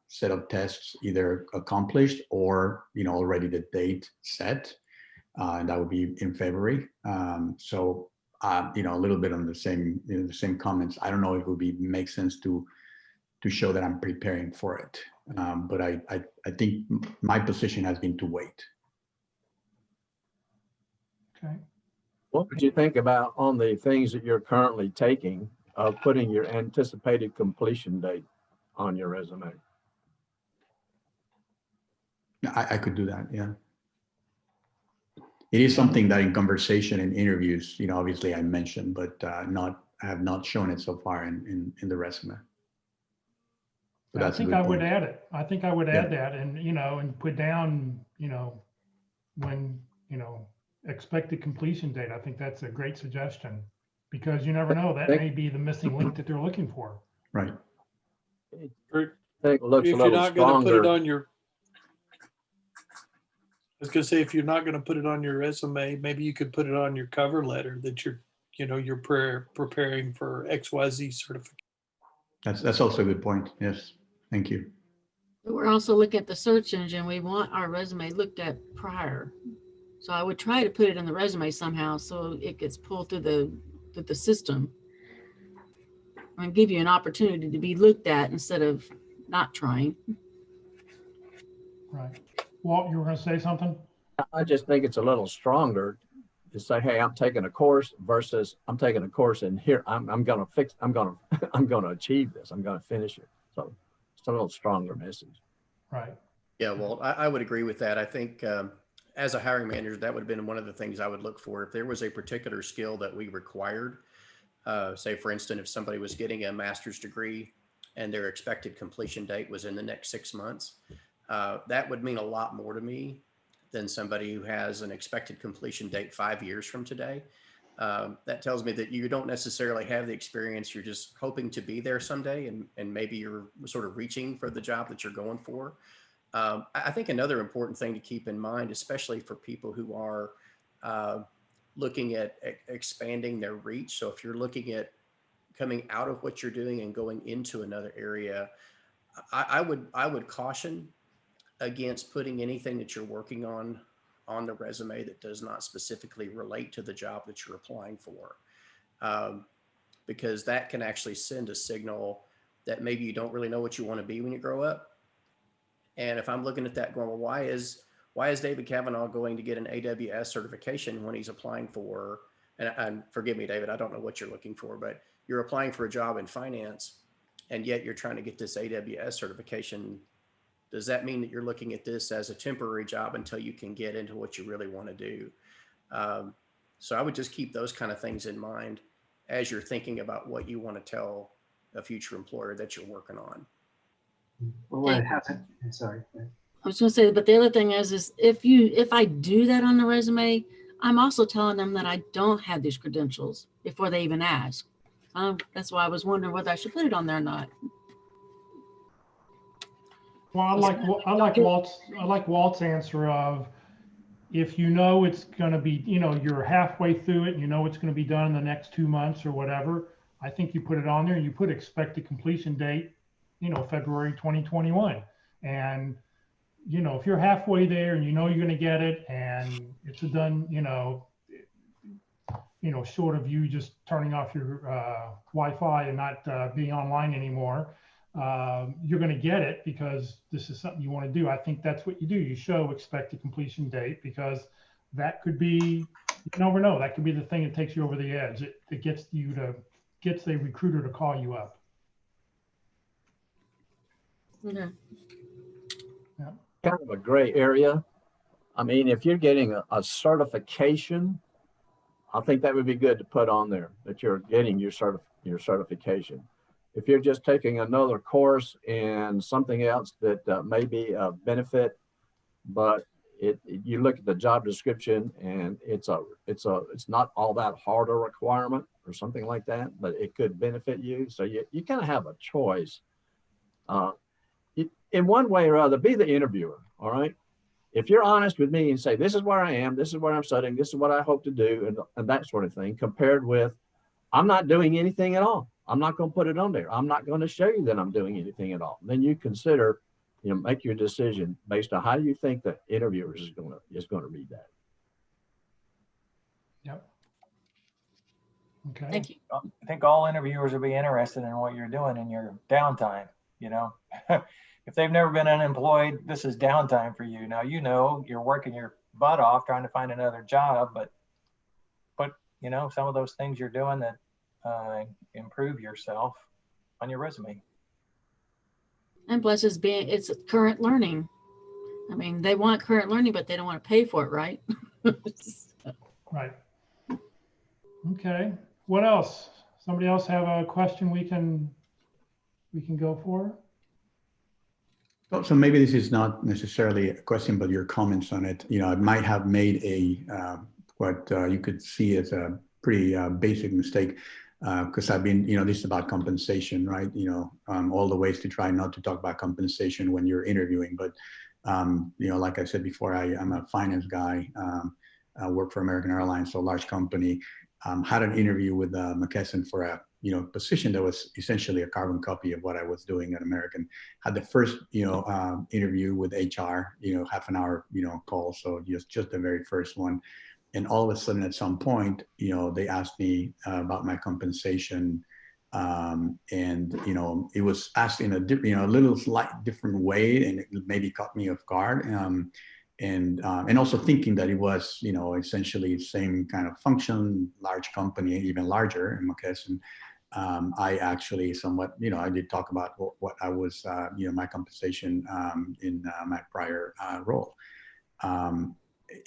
set of tests either accomplished or already the date set, and that would be in February. So a little bit on the same comments. I don't know if it would make sense to show that I'm preparing for it, but I think my position has been to wait. Okay. What would you think about on the things that you're currently taking of putting your anticipated completion date on your resume? I could do that, yeah. It is something that in conversation and interviews, obviously I mentioned, but I have not shown it so far in the resume. But I that's think a good I would point. add it. I think I would add that, and and put down when expected completion date. I think that's a great suggestion. because you never know, that may be the missing link that they're looking for. Right. I think it looks If a you're little not going to put it stronger. on your, I was going to say, if you're not going to put it on your resume, maybe you could put it on your cover letter that you're, you know, you're preparing for XYZ certification. That's also a good point. Yes. Thank you. We're also looking at the search engine. We want our resume looked at prior. So I would try to put it in the resume somehow so it gets pulled through the system and give you an opportunity to be looked at instead of not trying. Right. Walt, you were going to say something? I just think it's a little stronger to say, hey, I'm taking a course versus I'm taking a course and here I'm going to achieve this. I'm going to finish it. So it's a little stronger message. Right. Yeah, well, I would agree with that. I think as a hiring manager, that would have been one of the things I would look for. If there was a particular skill that we required, say, for instance, if somebody was getting a master's degree and their expected completion date was in the next 6 months, that would mean a lot more to me than somebody who has an expected completion date 5 years from today. That tells me that you don't necessarily have the experience. You're just hoping to be there someday, and maybe you're sort of reaching for the job that you're going for. I think another important thing to keep in mind, especially for people who are looking at expanding their reach. So if you're looking at coming out of what you're doing and going into another area, I would caution against putting anything that you're working on the resume that does not specifically relate to the job that you're applying for, because that can actually send a signal that maybe you don't really know what you want to be when you grow up. And if I'm looking at that going, well, why is David Kavanaugh going to get an AWS certification when he's applying for, and forgive me, David, I don't know what you're looking for, but you're applying for a job in finance, and yet you're trying to get this AWS certification. Does that mean that you're looking at this as a temporary job until you can get into what you really want to do? So I would just keep those kind of things in mind as you're thinking about what you want to tell a future employer that you're working on. Well, what it hasn't, sorry. I was going to say, but the other thing is if I do that on the resume, I'm also telling them that I don't have these credentials before they even ask. That's why I was wondering whether I should put it on there or not. Well, I like Walt's answer of, if you know it's going to be, you know, you're halfway through it, and you know it's going to be done in the next 2 months or whatever, I think you put it on there and you put expected completion date, you know, February 2021. And, you know, if you're halfway there and you know you're going to get it and it's done, you know, short of you just turning off your Wi-Fi and not being online anymore, you're going to get it because this is something you want to do. I think that's what you do. You show expected completion date, because that could be, you never know, that could be the thing that takes you over the edge. It gets the recruiter to call you up. Okay. Yeah. Kind of a gray area. I mean, if you're getting a certification, I think that would be good to put on there that you're getting your certification. If you're just taking another course and something else that may be a benefit, but you look at the job description and it's not all that hard a requirement or something like that, but it could benefit you. So you kind of have a choice. In one way or other, be the interviewer. All right. If you're honest with me and say, this is where I am, this is where I'm studying, this is what I hope to do, and that sort of thing, compared with, I'm not doing anything at all. I'm not going to put it on there. I'm not going to show you that I'm doing anything at all. Then you consider, make your decision based on how you think the interviewer is going to read that. Yep. Okay. Thank you. I think all interviewers will be interested in what you're doing in your downtime. You know, if they've never been unemployed, this is downtime for you. Now, you know, you're working your butt off trying to find another job, but you know, some of those things you're doing that improve yourself on your resume. And plus it's current learning. I mean, they want current learning, but they don't want to pay for it, right? Right. Okay. What else? Somebody else have a question we can go for? So maybe this is not necessarily a question, but your comments on it. You know, I might have made what you could see as a pretty basic mistake, because I've been, this is about compensation, right? All the ways to try not to talk about compensation when you're interviewing. But, like I said before, I'm a finance guy. I work for American Airlines, so a large company. Had an interview with McKesson for a position that was essentially a carbon copy of what I was doing at American. Had the first interview with HR, half an hour call, so just the very first one. And all of a sudden, at some point, they asked me about my compensation, and it was asked in a little slight different way, and it maybe caught me off guard. And also thinking that it was, essentially the same kind of function, large company, even larger in McKesson. I actually somewhat, I did talk about what I was, my compensation in my prior role.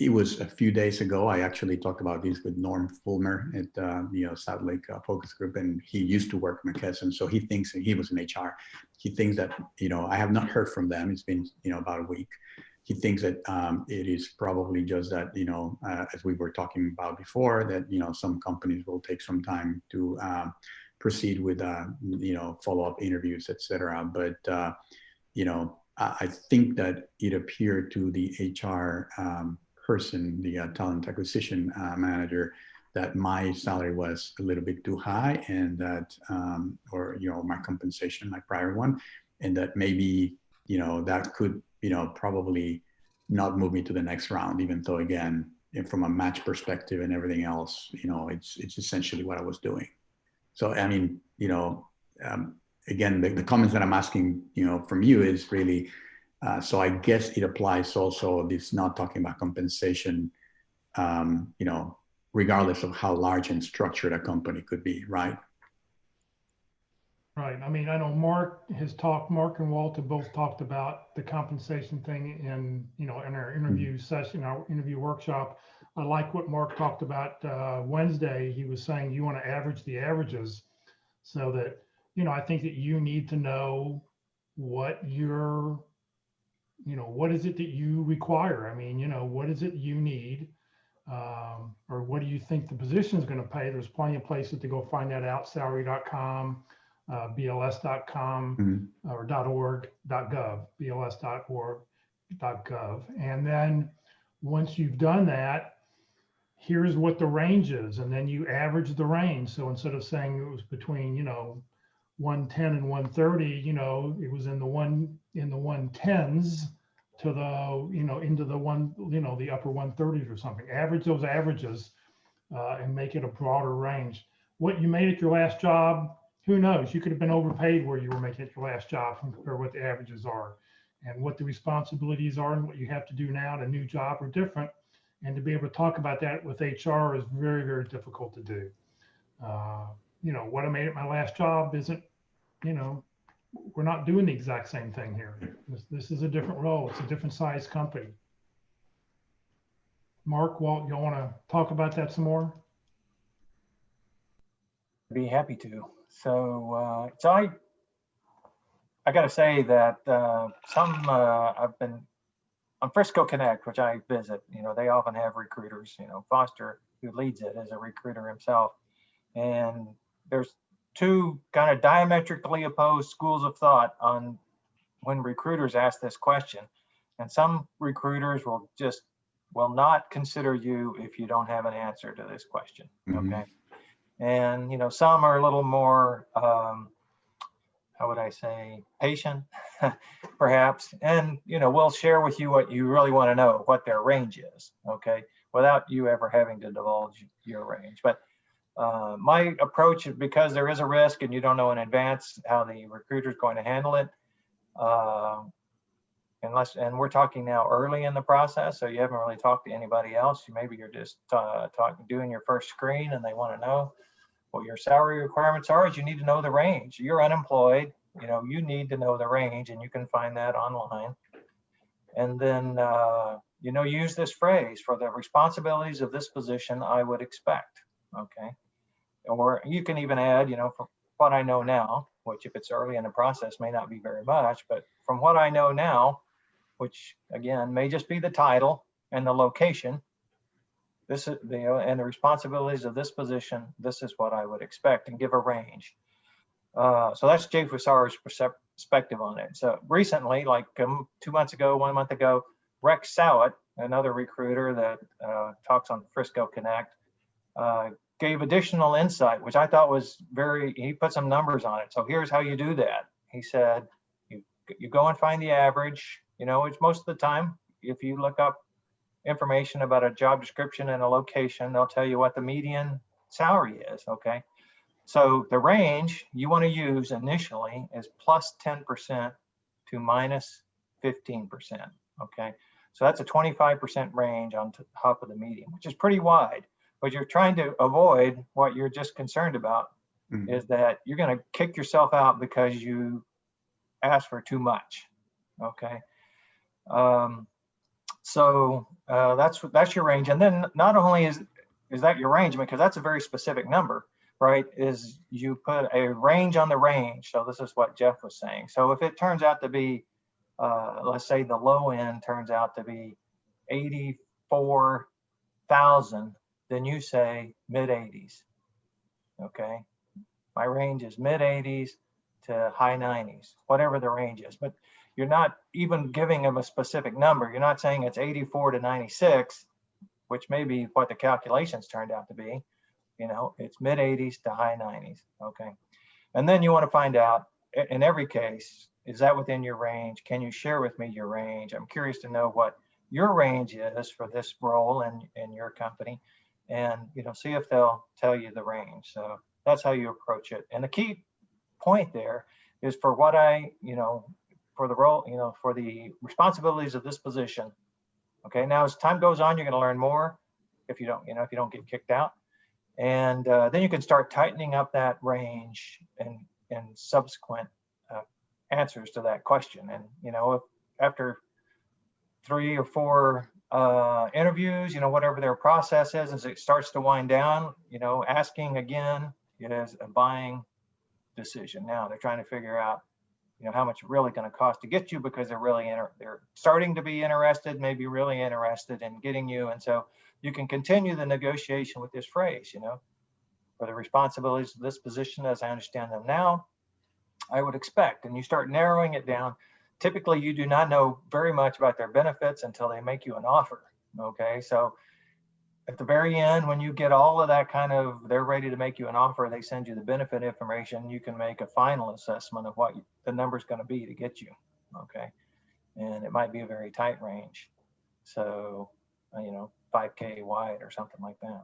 It was a few days ago. I actually talked about this with Norm Fulmer at South Lake Focus Group, and he used to work at McKesson, so he thinks, and he was in HR. He thinks that I have not heard from them. It's been about a week. He thinks that it is probably just that as we were talking about before, that some companies will take some time to proceed with follow-up interviews, etc. But I think that it appeared to the HR person, the talent acquisition manager, that my salary was a little bit too high, and that or my compensation, my prior one, and that maybe that could probably not move me to the next round, even though, again, from a match perspective and everything else, it's essentially what I was doing. So I mean, again, the comments that I'm asking from you is really so I guess it applies also, this not talking about compensation, regardless of how large and structured a company could be, right? Right. I mean, I know Mark and Walt have both talked about the compensation thing in our interview session, our interview workshop. I like what Mark talked about Wednesday. He was saying you want to average the averages, so that, I think that you need to know what what is it that you require? I mean, what is it you need? Or what do you think the position is going to pay? There's plenty of places to go find that out. Salary.com, bls.com, or .org, .gov, bls.org.gov. And then once you've done that, here's what the range is. And then you average the range. So instead of saying it was between, 110 and 130, it was in the 110s to the, into the the upper 130s or something. Average those averages and make it a broader range. What you made at your last job, who knows? You could have been overpaid where you were making at your last job compared to what the averages are, and what the responsibilities are, and what you have to do now at a new job are different. And to be able to talk about that with HR is very, very difficult to do. What I made at my last job isn't, we're not doing the exact same thing here. This is a different role. It's a different size company. Mark, Walt, y'all want to talk about that some more? Be happy to. So, I got to say that I've been on Frisco Connect, which I visit. They often have recruiters. Foster, who leads it, is a recruiter himself, and there's two kind of diametrically opposed schools of thought on when recruiters ask this question. And some recruiters will not consider you if you don't have an answer to this question. Okay. And, some are a little more, how would I say, patient, perhaps. And, we'll share with you what you really want to know, what their range is. Okay. Without you ever having to divulge your range. But my approach is, because there is a risk and you don't know in advance how the recruiter is going to handle it, and we're talking now early in the process, so you haven't really talked to anybody else. Maybe you're just doing your first screen, and they want to know what your salary requirements are. Is you need to know the range. You're unemployed, you need to know the range, and you can find that online. And then use this phrase: for the responsibilities of this position, I would expect. Okay. Or you can even add, from what I know now, which if it's early in the process may not be very much, but from what I know now, which again may just be the title and the location, this is, and the responsibilities of this position, this is what I would expect, and give a range. So that's Jay Fusara's perspective on it. So recently, like 2 months ago, 1 month ago, Rex Sowett, another recruiter that talks on Frisco Connect, gave additional insight, which I thought was he put some numbers on it. So here's how you do that. He said, you go and find the average, it's most of the time, if you look up information about a job description and a location, they'll tell you what the median salary is, okay? So the range you want to use initially is plus 10% to minus 15%, okay? So that's a 25% range on top of the median, which is pretty wide, but you're trying to avoid what you're just concerned about, is that you're going to kick yourself out because you asked for too much, okay? So that's your range. And then not only is that your range, because that's a very specific number, right? Is you put a range on the range. So this is what Jeff was saying. So if it turns out to be, let's say the low end turns out to be 84,000, then you say mid 80s, okay? My range is mid 80s to high 90s, whatever the range is. But you're not even giving them a specific number. You're not saying it's 84 to 96, which may be what the calculations turned out to be. It's mid 80s to high 90s, okay? And then you want to find out, in every case, is that within your range? Can you share with me your range? I'm curious to know what your range is for this role in your company, and see if they'll tell you the range. So that's how you approach it. And the key point there is for what for the role, for the responsibilities of this position. Okay, now as time goes on, you're going to learn more if you don't get kicked out. And then you can start tightening up that range and subsequent answers to that question. And, if after 3 or 4 interviews, whatever their process is, as it starts to wind down, asking again is a buying decision. Now they're trying to figure out, how much it's really going to cost to get you, because they're starting to be interested, maybe really interested in getting you. And so you can continue the negotiation with this phrase, for the responsibilities of this position, as I understand them now, I would expect. And you start narrowing it down. Typically, you do not know very much about their benefits until they make you an offer. Okay, so at the very end, when you get all of that they're ready to make you an offer, they send you the benefit information, you can make a final assessment of what the number's going to be to get you, okay? And it might be a very tight range. So, 5K wide or something like that.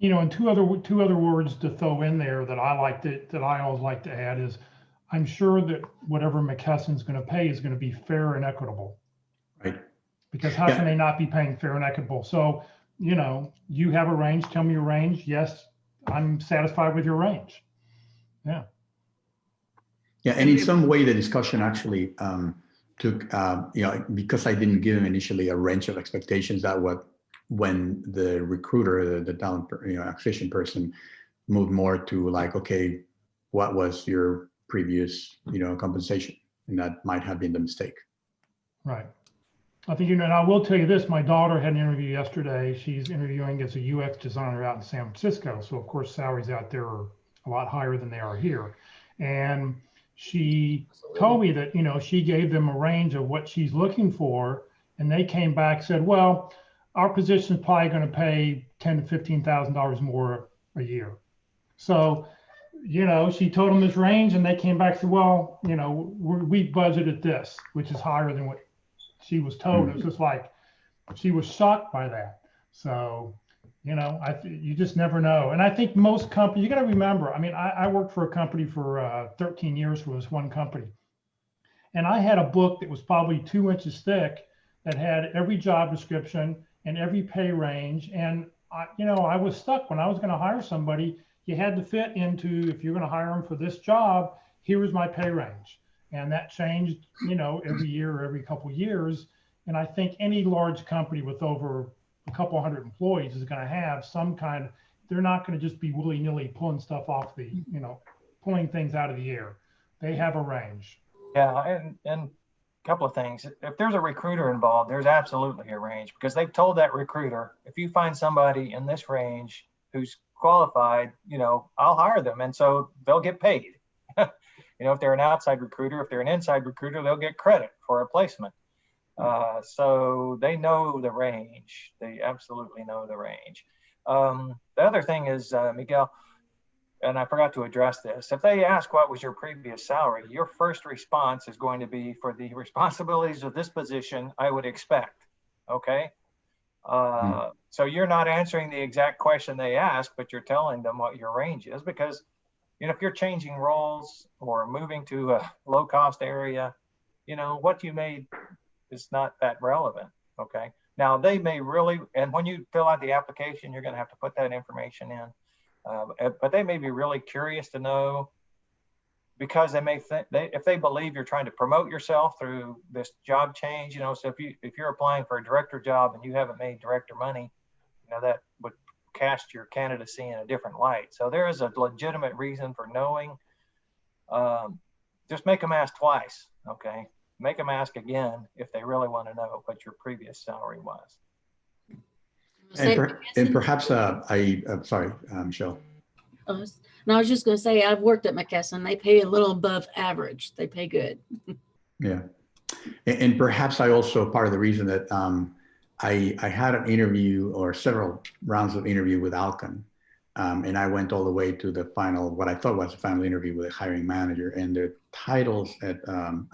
And two other words to throw in there that I always like to add is, I'm sure that whatever McKesson's going to pay is going to be fair and equitable. Right. Because how can they not be paying fair and equitable? So, you have a range, tell me your range. Yes, I'm satisfied with your range. Yeah. Yeah, and in some way the discussion actually took, because I didn't give him initially a range of expectations, when the recruiter, the talent, acquisition person moved more to like, okay, what was your previous, compensation? And that might have been the mistake. Right. I think, and I will tell you this, my daughter had an interview yesterday. She's interviewing as a UX designer out in San Francisco. So of course, salaries out there are a lot higher than they are here. And she told me that, she gave them a range of what she's looking for. And they came back, said, well, our position is probably going to pay $10,000 to $15,000 more a year. So, she told them this range, and they came back and said, well, we budgeted this, which is higher than what she was told. It was just like, she was shocked by that. So, you just never know. And I think most companies, you got to remember, I worked for a company for 13 years for this one company. And I had a book that was probably 2 inches thick that had every job description and every pay range. And, I was stuck when I was going to hire somebody. You had to fit into, if you're going to hire them for this job, here was my pay range. And that changed, every year or every couple of years. And I think any large company with over a couple hundred employees is going to have some they're not going to just be willy-nilly pulling stuff off pulling things out of the air. They have a range. Yeah, and couple of things. If there's a recruiter involved, there's absolutely a range, because they've told that recruiter, if you find somebody in this range who's qualified, I'll hire them. And so they'll get paid. If they're an outside recruiter, if they're an inside recruiter, they'll get credit for a placement. So they know the range. They absolutely know the range. The other thing is, Miguel, and I forgot to address this, if they ask what was your previous salary, your first response is going to be, for the responsibilities of this position, I would expect. Okay. So you're not answering the exact question they ask, but you're telling them what your range is, because if you're changing roles or moving to a low cost area, what you made is not that relevant. Okay. Now they may really, and when you fill out the application, you're going to have to put that information in. But they may be really curious to know, because they may think, if they believe you're trying to promote yourself through this job change, so if you're applying for a director job and you haven't made director money, that would cast your candidacy in a different light. So there is a legitimate reason for knowing. Just make them ask twice. Okay, make them ask again if they really want to know what your previous salary was. And perhaps sorry, Michelle. No, I was just going to say, I've worked at McKesson. They pay a little above average. They pay good. Yeah. And perhaps I also, part of the reason that I had an interview, or several rounds of interview with Alcon, and I went all the way to the final, what I thought was the final interview with a hiring manager, and the titles at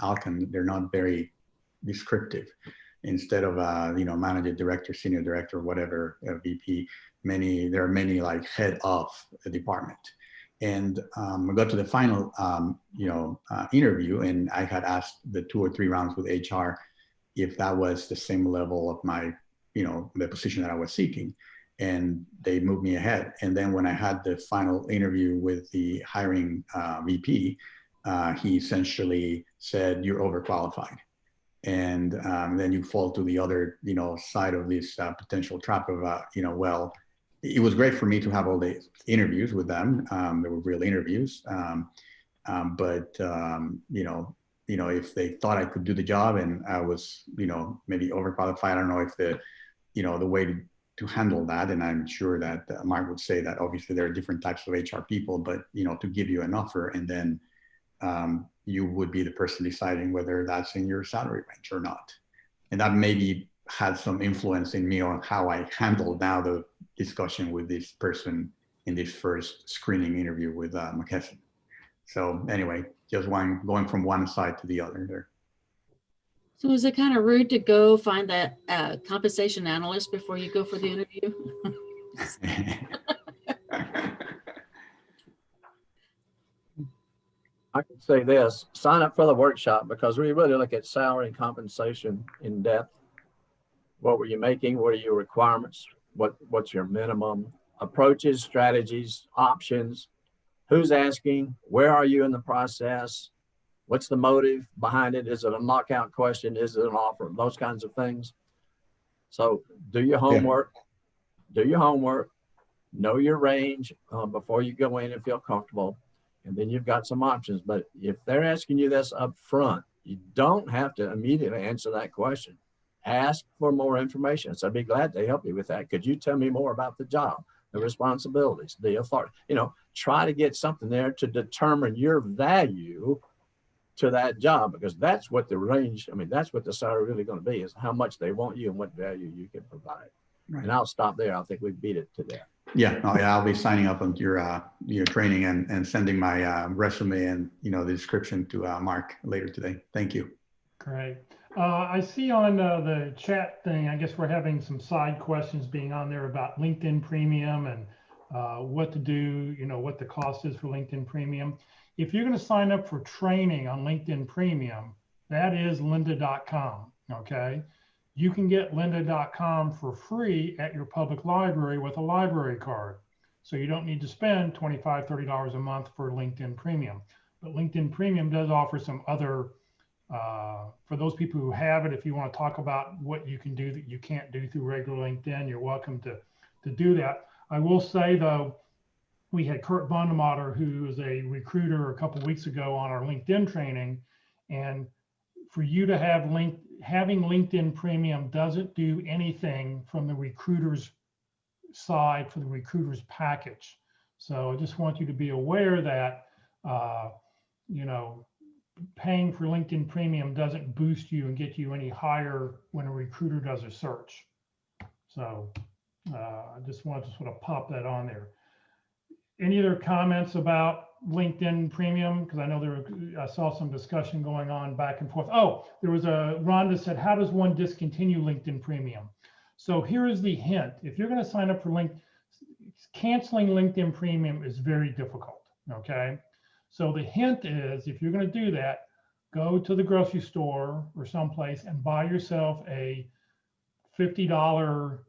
Alcon, they're not very descriptive. Instead of manager, director, senior director, whatever, VP, there are many like head of a department. And we got to the final interview, and I had asked the 2 or 3 rounds with HR if that was the same level of my the position that I was seeking, and they moved me ahead. And then when I had the final interview with the hiring VP, he essentially said, "You're overqualified." And then you fall to the other, side of this potential trap of, well, it was great for me to have all the interviews with them. They were real interviews. But if they thought I could do the job and I was, maybe overqualified, I don't know if the way to handle that. And I'm sure that Mark would say that obviously there are different types of HR people, but, to give you an offer, and then you would be the person deciding whether that's in your salary range or not. And that maybe had some influence in me on how I handled now the discussion with this person in this first screening interview with McKesson. So anyway, just going from one side to the other there. So is it kind of rude to go find that compensation analyst before you go for the interview? I can say this, sign up for the workshop, because we really look at salary and compensation in depth. What were you making? What are your requirements? What's your minimum? Approaches, strategies, options, who's asking, where are you in the process? What's the motive behind it? Is it a knockout question? Is it an offer? Those kinds of things. So do your homework, know your range before you go in and feel comfortable. And then you've got some options. But if they're asking you this up front, you don't have to immediately answer that question. Ask for more information. So I'd be glad to help you with that. Could you tell me more about the job, the responsibilities, the authority? Try to get something there to determine your value to that job, because that's what the range, that's what the salary really going to be, is how much they want you and what value you can provide. Right. And I'll stop there. I think we beat it to that. Yeah, I'll be signing up on your training and sending my resume and the description to Mark later today. Thank you. Great. I see on the chat thing, I guess we're having some side questions being on there about LinkedIn Premium and what to do, what the cost is for LinkedIn Premium. If you're going to sign up for training on LinkedIn Premium, that is lynda.com, okay? You can get lynda.com for free at your public library with a library card. So you don't need to spend $25, $30 a month for LinkedIn Premium. But LinkedIn Premium does offer some other, for those people who have it, if you want to talk about what you can do that you can't do through regular LinkedIn, you're welcome to do that. I will say though, we had Kurt Bondemater, who is a recruiter, a couple of weeks ago on our LinkedIn training. And for you to have having LinkedIn Premium doesn't do anything from the recruiter's side for the recruiter's package. So I just want you to be aware that, you know, paying for LinkedIn Premium doesn't boost you and get you any higher when a recruiter does a search. So I just wanted to sort of pop that on there. Any other comments about LinkedIn Premium? Because I know I saw some discussion going on back and forth. Oh, there was Rhonda said, how does one discontinue LinkedIn Premium? So here is the hint. If you're going to sign up for canceling LinkedIn Premium is very difficult, okay? So the hint is, if you're going to do that, go to the grocery store or someplace and buy yourself a $50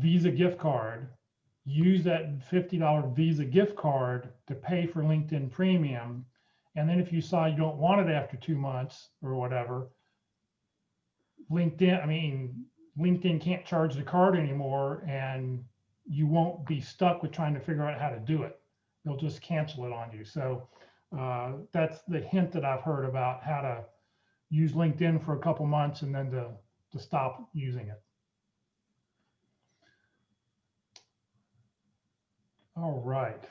Visa gift card. Use that $50 Visa gift card to pay for LinkedIn Premium. And then if you decide you don't want it after 2 months or whatever, LinkedIn can't charge the card anymore, and you won't be stuck with trying to figure out how to do it. They'll just cancel it on you. So that's the hint that I've heard about how to use LinkedIn for a couple months and then to stop using it. All right.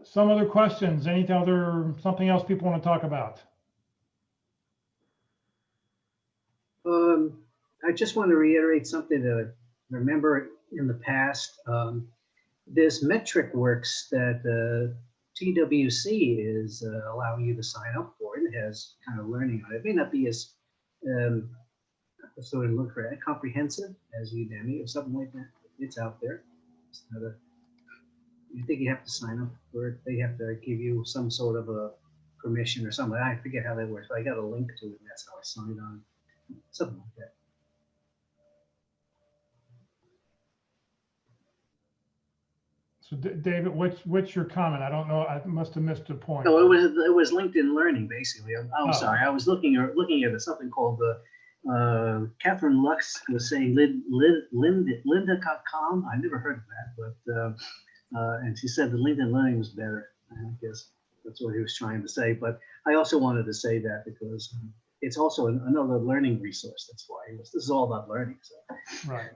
Some other questions? Something else people want to talk about? I just want to reiterate something that I remember in the past. This metric works that TWC is allowing you to sign up for. It has kind of learning on it. It may not be as sort of look for it, comprehensive as Udemy or something like that. It's out there. It's not you think you have to sign up for it? They have to give you some sort of a permission or something. I forget how that works, but I got a link to it, and that's how I signed on. Something like that. So David, what's your comment? I don't know. I must have missed a point. No, it was LinkedIn Learning basically. I'm sorry. I was looking at something called the Catherine Lux was saying Lynda.com. I never heard of that, but and she said the LinkedIn Learning was better. I guess that's what he was trying to say. But I also wanted to say that because it's also another learning resource. That's why this is all about learning. So. Right.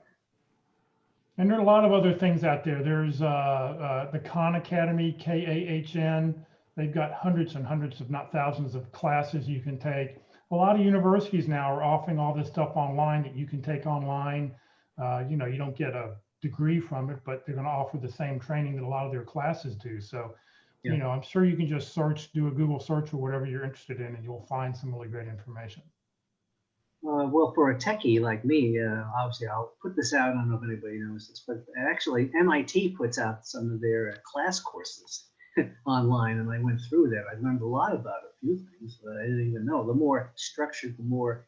And there are a lot of other things out there. There's the Khan Academy, KAHN. They've got hundreds and hundreds, if not thousands, of classes you can take. A lot of universities now are offering all this stuff online that you can take online. You know, you don't get a degree from it, but they're going to offer the same training that a lot of their classes do. So, yeah. You know, I'm sure you can just do a Google search or whatever you're interested in, and you'll find some really great information. Well, for a techie like me, obviously I'll put this out. I don't know if anybody knows this, but actually MIT puts out some of their class courses online, and I went through that. I learned a lot about a few things that I didn't even know. The more structured, the more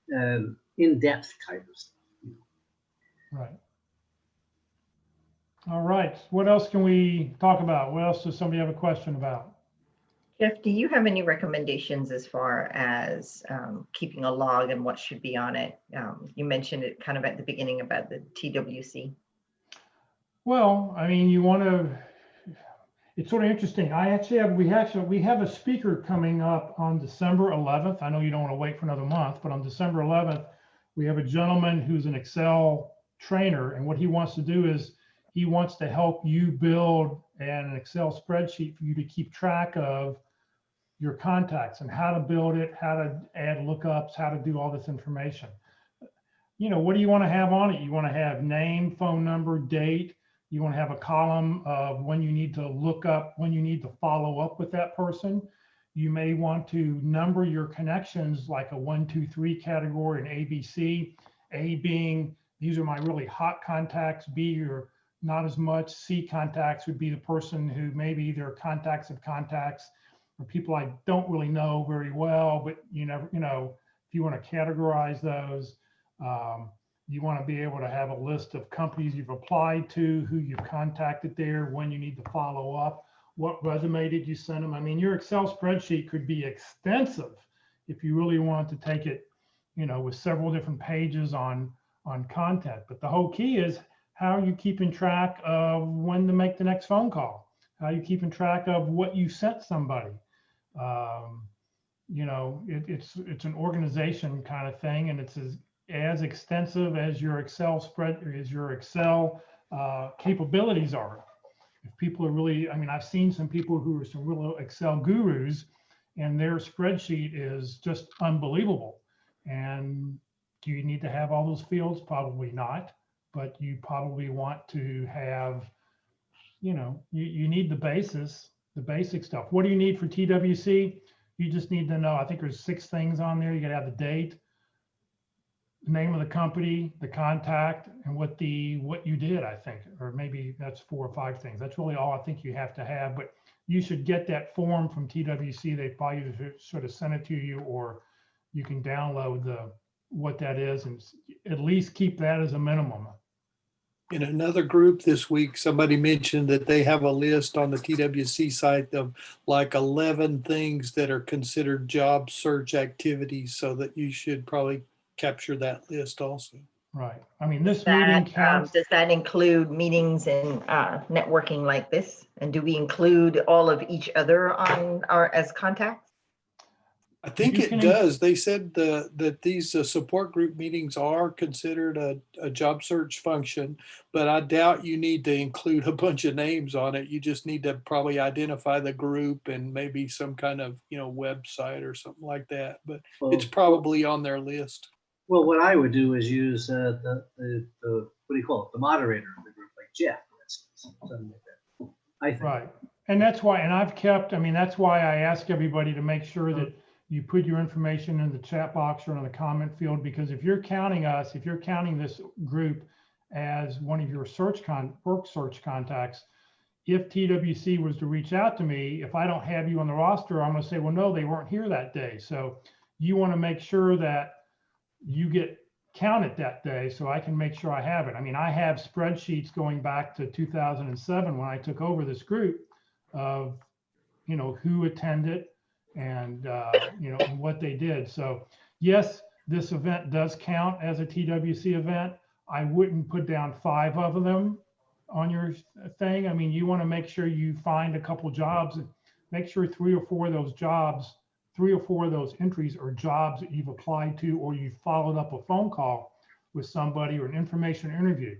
in-depth type of stuff. You know. Right. All right. What else can we talk about? What else does somebody have a question about? Jeff, do you have any recommendations as far as keeping a log and what should be on it? You mentioned it kind of at the beginning about the TWC. Well, I mean, it's sort of interesting. We have a speaker coming up on December 11th. I know you don't want to wait for another month, but on December 11th, we have a gentleman who's an Excel trainer, and what he wants to do is he wants to help you build an Excel spreadsheet for you to keep track of your contacts and how to build it, how to add lookups, how to do all this information. You know, what do you want to have on it? You want to have name, phone number, date. You want to have a column of when you need to look up, when you need to follow up with that person. You may want to number your connections like a 1, 2, 3 category, an ABC. A being, these are my really hot contacts. B, are not as much. C, contacts would be the person who maybe they're contacts of contacts, or people I don't really know very well, but you know, if you want to categorize those, you want to be able to have a list of companies you've applied to, who you've contacted there, when you need to follow up, what resume did you send them? I mean, your Excel spreadsheet could be extensive if you really want to take it, you know, with several different pages on content. But the whole key is how are you keeping track of when to make the next phone call? How are you keeping track of what you sent somebody? you know, it's an organization kind of thing, and it's as extensive as your Excel capabilities are. If people are really, I mean, I've seen some people who are some real Excel gurus, and their spreadsheet is just unbelievable. And do you need to have all those fields? Probably not, but you probably want to have, you know, you need the basic stuff. What do you need for TWC? You just need to know, I think there's 6 things on there. You gotta have the date, the name of the company, the contact, and what you did, I think, or maybe that's 4 or 5 things. That's really all I think you have to have, but you should get that form from TWC. They probably sort of send it to you, or you can download what that is, and at least keep that as a minimum. In another group this week, somebody mentioned that they have a list on the TWC site of like 11 things that are considered job search activities, so that you should probably capture that list also. Right. I mean, this meeting counts. Does that include meetings and networking like this? And do we include all of each other on as contacts? I think it does. They said that these support group meetings are considered a job search function, but I doubt you need to include a bunch of names on it. You just need to probably identify the group and maybe some kind of, you know, website or something like that. But it's probably on their list. Well, what I would do is use the what do you call it? The moderator of the group, like Jeff, for instance. Something like that. I think. Right. And that's why, and I mean, that's why I ask everybody to make sure that you put your information in the chat box or in the comment field, because if you're counting this group as one of your work search contacts, if TWC was to reach out to me, if I don't have you on the roster, I'm going to say, well, no, they weren't here that day. So you want to make sure that you get counted that day, so I can make sure I have it. I mean, I have spreadsheets going back to 2007 when I took over this group of, you know, who attended and, you know, and what they did. So yes, this event does count as a TWC event. I wouldn't put down 5 of them on your thing. I mean, you want to make sure you find a couple jobs, make sure 3 or 4 of those jobs, 3 or 4 of those entries are jobs that you've applied to, or you followed up a phone call with somebody or an information interview.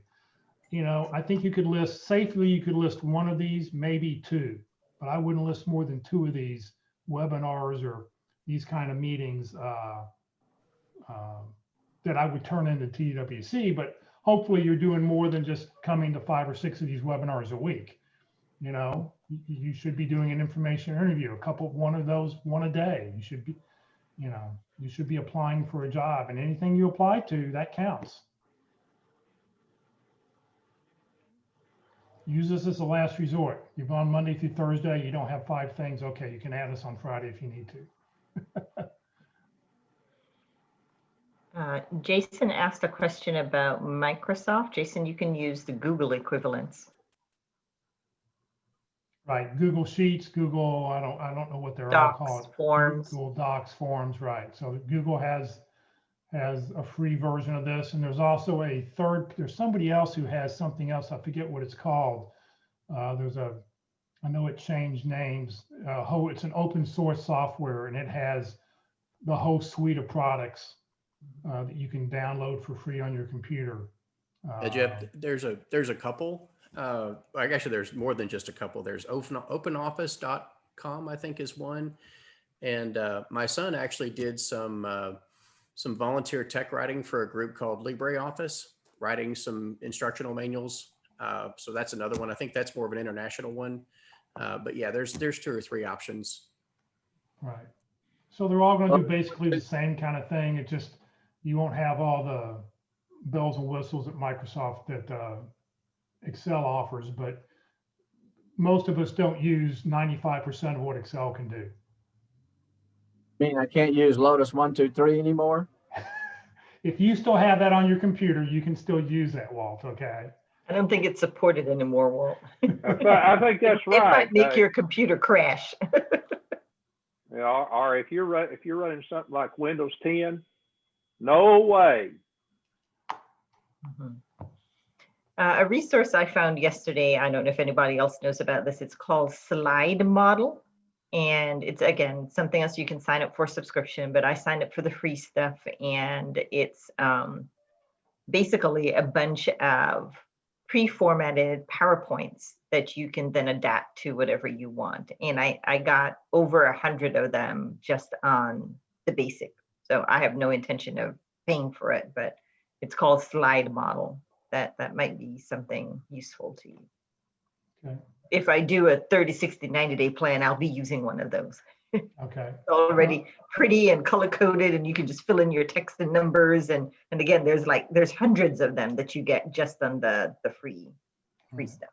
You know, I think you could list 1 of these, maybe 2, but I wouldn't list more than 2 of these webinars or these kind of meetings that I would turn into TWC. But hopefully you're doing more than just coming to 5 or 6 of these webinars a week. You know, you should be doing an information interview, one of those, 1 a day. You should be, you know, you should be applying for a job, and anything you apply to, that counts. Use this as a last resort. You're on Monday through Thursday, you don't have 5 things. Okay, you can add us on Friday if you need to. Jason asked a question about Microsoft. Jason, you can use the Google equivalents. Right, Google Sheets, Google, I don't know what they're Docs, all called. Forms. Google Docs, Forms, right. So Google has a free version of this, and there's also there's somebody else who has something else. I forget what it's called. I know it changed names. It's an open source software, and it has the whole suite of products that you can download for free on your computer. Jeff, there's a couple. Actually, there's more than just a couple. There's openoffice.com, I think, is one. And my son actually did some volunteer tech writing for a group called LibreOffice, writing some instructional manuals. So that's another one. I think that's more of an international one. But yeah, there's 2 or 3 options. Right. So they're all going to do basically the same kind of thing. It just, you won't have all the bells and whistles at Microsoft that Excel offers, but most of us don't use 95% of what Excel can do. I mean, I can't use Lotus 1, 2, 3 anymore. If you still have that on your computer, you can still use that, Walt, okay? I don't think it's supported anymore, Walt. I think that's right. It might make your computer crash. Yeah, or if you're running something like Windows 10, no way. Mm-hmm. A resource I found yesterday, I don't know if anybody else knows about this, it's called Slide Model. And it's, again, something else you can sign up for subscription, but I signed up for the free stuff, and it's basically a bunch of pre-formatted PowerPoints that you can then adapt to whatever you want. And I got over 100 of them just on the basic. So I have no intention of paying for it, but it's called Slide Model. That might be something useful to you. Okay. If I do a 30, 60, 90-day plan, I'll be using one of those. Okay. It's already pretty and color coded, and you can just fill in your text and numbers. And again, there's hundreds of them that you get just on the free stuff.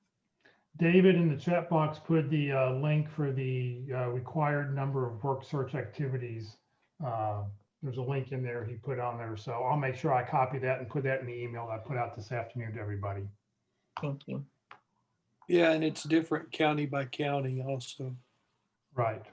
David in the chat box put the link for the required number of work search activities. There's a link in there he put on there. So I'll make sure I copy that and put that in the email I put out this afternoon to everybody. Thank you. Yeah, and it's different county by county also. Right.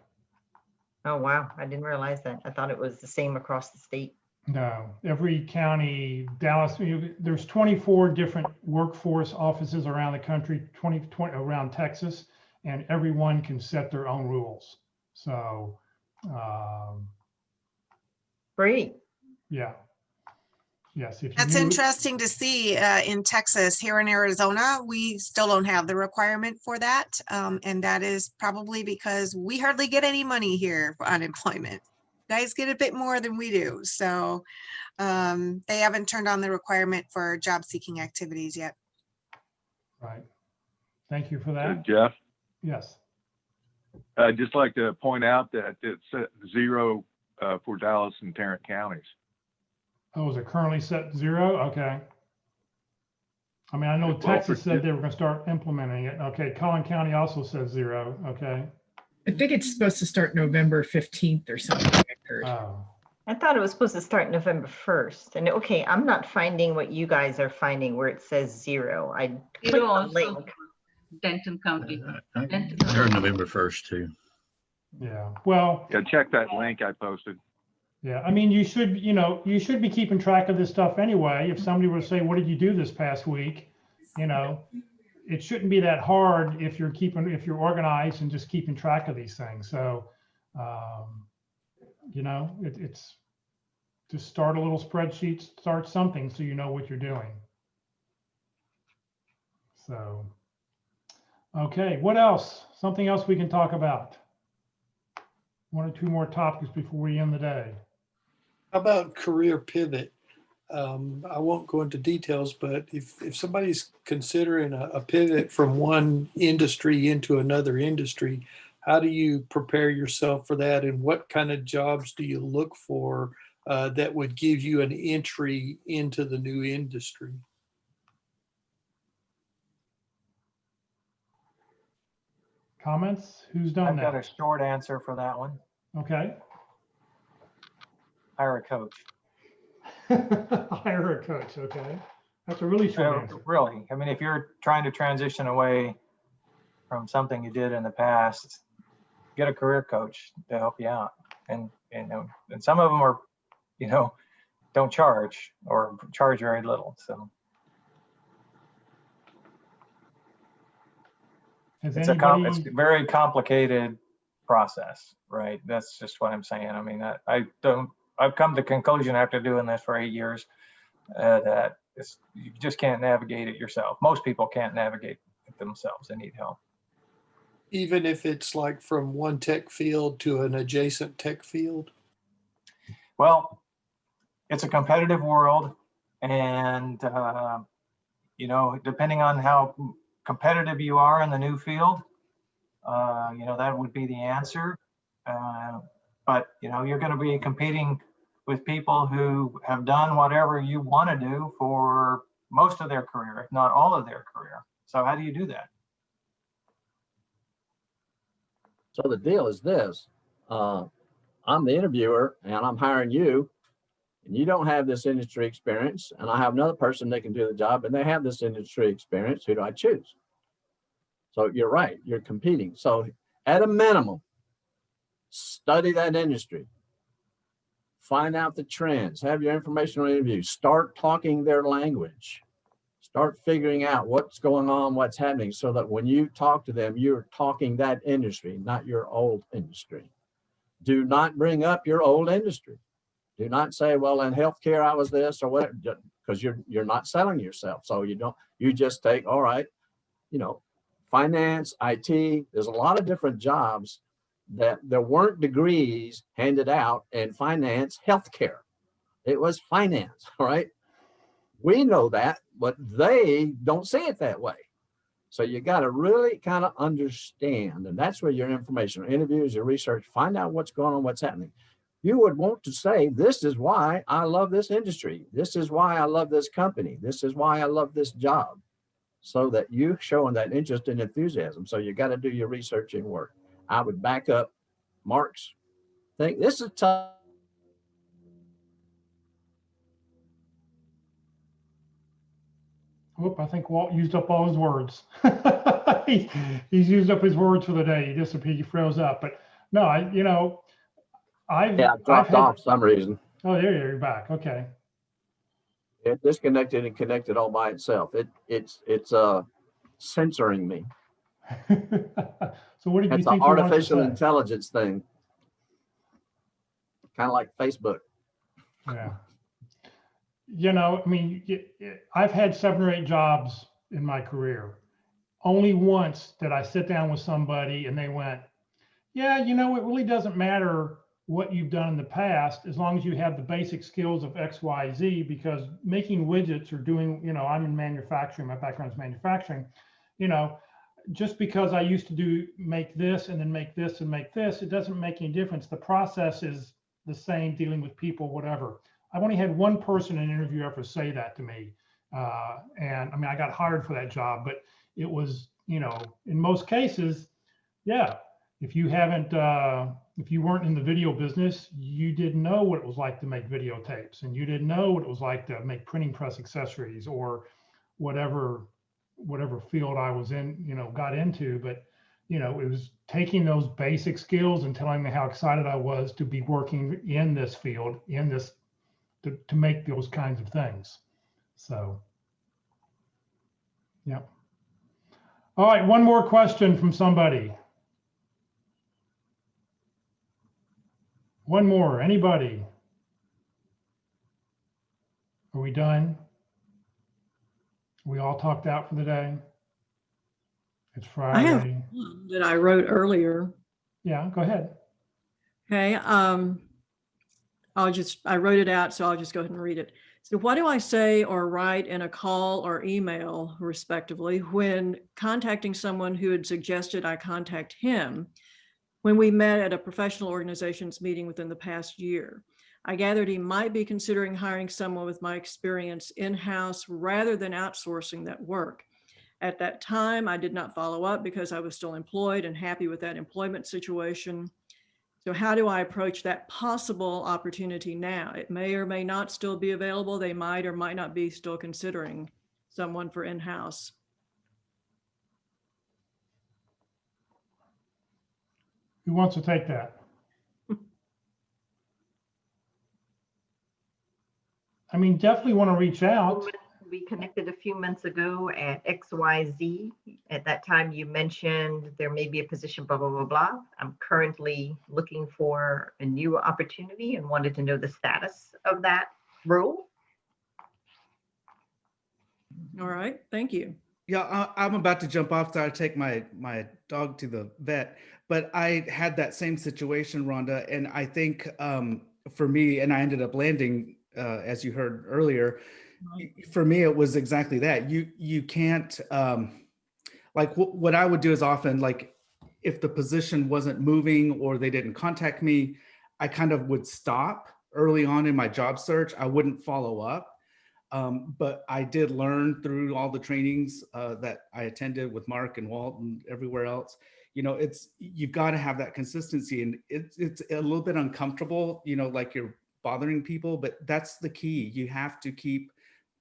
Oh, wow. I didn't realize that. I thought it was the same across the state. No, every county, Dallas, there's 24 different workforce offices around the country, 20 around Texas, and everyone can set their own rules. So, great. Yeah. Yes. If you That's knew, interesting to see in Texas. Here in Arizona, we still don't have the requirement for that. And that is probably because we hardly get any money here for unemployment. You guys get a bit more than we do. So they haven't turned on the requirement for job seeking activities yet. Right. Thank you for that. Jeff, Yes. I'd just like to point out that it's at 0 for Dallas and Tarrant counties. Oh, is it currently set 0? Okay. I mean, I know Well, Texas said they were going to start implementing it. Okay. Collin County also says 0. Okay. I think it's supposed to start November 15th or something. I heard. Oh. I thought it was supposed to start November 1st. And okay, I'm not finding what you guys are finding where it says 0. I clicked the link. Denton County. I heard November 1st too. Yeah. Well, Yeah, check that link I posted. yeah. I mean, you should be keeping track of this stuff anyway. If somebody were to say, what did you do this past week? It shouldn't be that hard if you're organized and just keeping track of these things. So, it's just start a little spreadsheet, start something so you know what you're doing. So, okay, what else? Something else we can talk about? 1 or 2 more topics before we end the day. How about career pivot? I won't go into details, but if somebody's considering a pivot from one industry into another industry, how do you prepare yourself for that? And what kind of jobs do you look for that would give you an entry into the new industry? Comments? Who's done that? I've got a short answer for that one. Okay. Hire a coach. Hire a coach. Okay. That's a really short answer. Really. I mean, if you're trying to transition away from something you did in the past, get a career coach to help you out. And some of them are, don't charge or charge very little. So it's a very complicated process, right? That's just what I'm saying. I mean, I've come to the conclusion after doing this for 8 years that you just can't navigate it yourself. Most people can't navigate it themselves. They need help. Even if it's like from one tech field to an adjacent tech field? Well, it's a competitive world, and depending on how competitive you are in the new field, that would be the answer. But you're going to be competing with people who have done whatever you want to do for most of their career, if not all of their career. So how do you do that? So the deal is this, I'm the interviewer and I'm hiring you, and you don't have this industry experience, and I have another person that can do the job and they have this industry experience. Who do I choose? So you're right, you're competing. So at a minimum, study that industry, find out the trends, have your informational interviews, start talking their language, Start figuring out what's going on, what's happening, so that when you talk to them, you're talking that industry, not your old industry. Do not bring up your old industry. Do not say, well, in healthcare, I was this or whatever, because you're not selling yourself. So you just take, all right, finance, IT, there's a lot of different jobs that there weren't degrees handed out in finance, healthcare. It was finance, all right? We know that, but they don't see it that way. So you got to really kind of understand, and that's where your information, interviews, your research, find out what's going on, what's happening. You would want to say, this is why I love this industry. This is why I love this company. This is why I love this job. So that you're showing that interest and enthusiasm. So you got to do your research and work. I would back up Mark's thing. This is tough. Whoop, I think Walt used up all his words. He's used up his words for the day. He disappeared, he froze up. But no, I dropped off for some reason. Oh, there you are, you're back. Okay. It disconnected and connected all by itself. It's censoring me. So what did you think? It's an artificial intelligence thing. Kind of like Facebook. Yeah. I mean, I've had 7 or 8 jobs in my career. Only once did I sit down with somebody and they went, yeah, it really doesn't matter what you've done in the past, as long as you have the basic skills of X, Y, Z, because making widgets or doing, I'm in manufacturing, my background is manufacturing, just because I used to make this and then make this and make this, it doesn't make any difference. The process is the same, dealing with people, whatever. I've only had one person in an interview ever say that to me. And I mean, I got hired for that job, but it was, in most cases, yeah, if you weren't in the video business, you didn't know what it was like to make videotapes, and you didn't know what it was like to make printing press accessories or whatever field I was in, got into. But, it was taking those basic skills and telling me how excited I was to be working in this field, to make those kinds of things. So, yeah. All right, one more question from somebody. One more, anybody? Are we done? We all talked out for the day? It's Friday. I have one that I wrote earlier. Yeah, go ahead. Okay, I wrote it out, so I'll just go ahead and read it. So what do I say or write in a call or email, respectively, when contacting someone who had suggested I contact him when we met at a professional organization's meeting within the past year? I gathered he might be considering hiring someone with my experience in-house rather than outsourcing that work. At that time, I did not follow up because I was still employed and happy with that employment situation. So how do I approach that possible opportunity now? It may or may not still be available. They might or might not be still considering someone for in-house. Who wants to take that? I mean, definitely want to reach out. We connected a few months ago at XYZ. At that time, you mentioned there may be a position, blah, blah, blah, blah. I'm currently looking for a new opportunity and wanted to know the status of that role. All right, thank you. Yeah, I'm about to jump off to take my dog to the vet, but I had that same situation, Rhonda, and I think for me, and I ended up landing, as you heard earlier, for me, it was exactly that. You can't, like what I would do is often, like if the position wasn't moving or they didn't contact me, I kind of would stop early on in my job search. I wouldn't follow up. But I did learn through all the trainings that I attended with Mark and Walt and everywhere else. You've got to have that consistency, and it's a little bit uncomfortable, like you're bothering people, but that's the key. You have to keep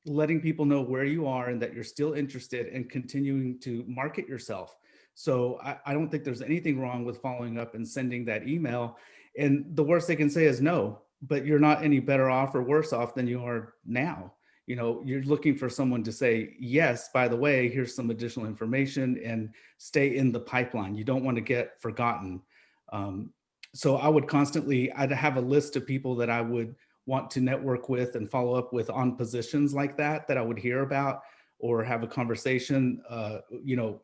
letting people know where you are and that you're still interested and continuing to market yourself. So I don't think there's anything wrong with following up and sending that email. And the worst they can say is no, but you're not any better off or worse off than you are now. you know, you're looking for someone to say, yes, by the way, here's some additional information, and stay in the pipeline. You don't want to get forgotten. So I would constantly, I'd have a list of people that I would want to network with and follow up with on positions like that I would hear about or have a conversation, you know,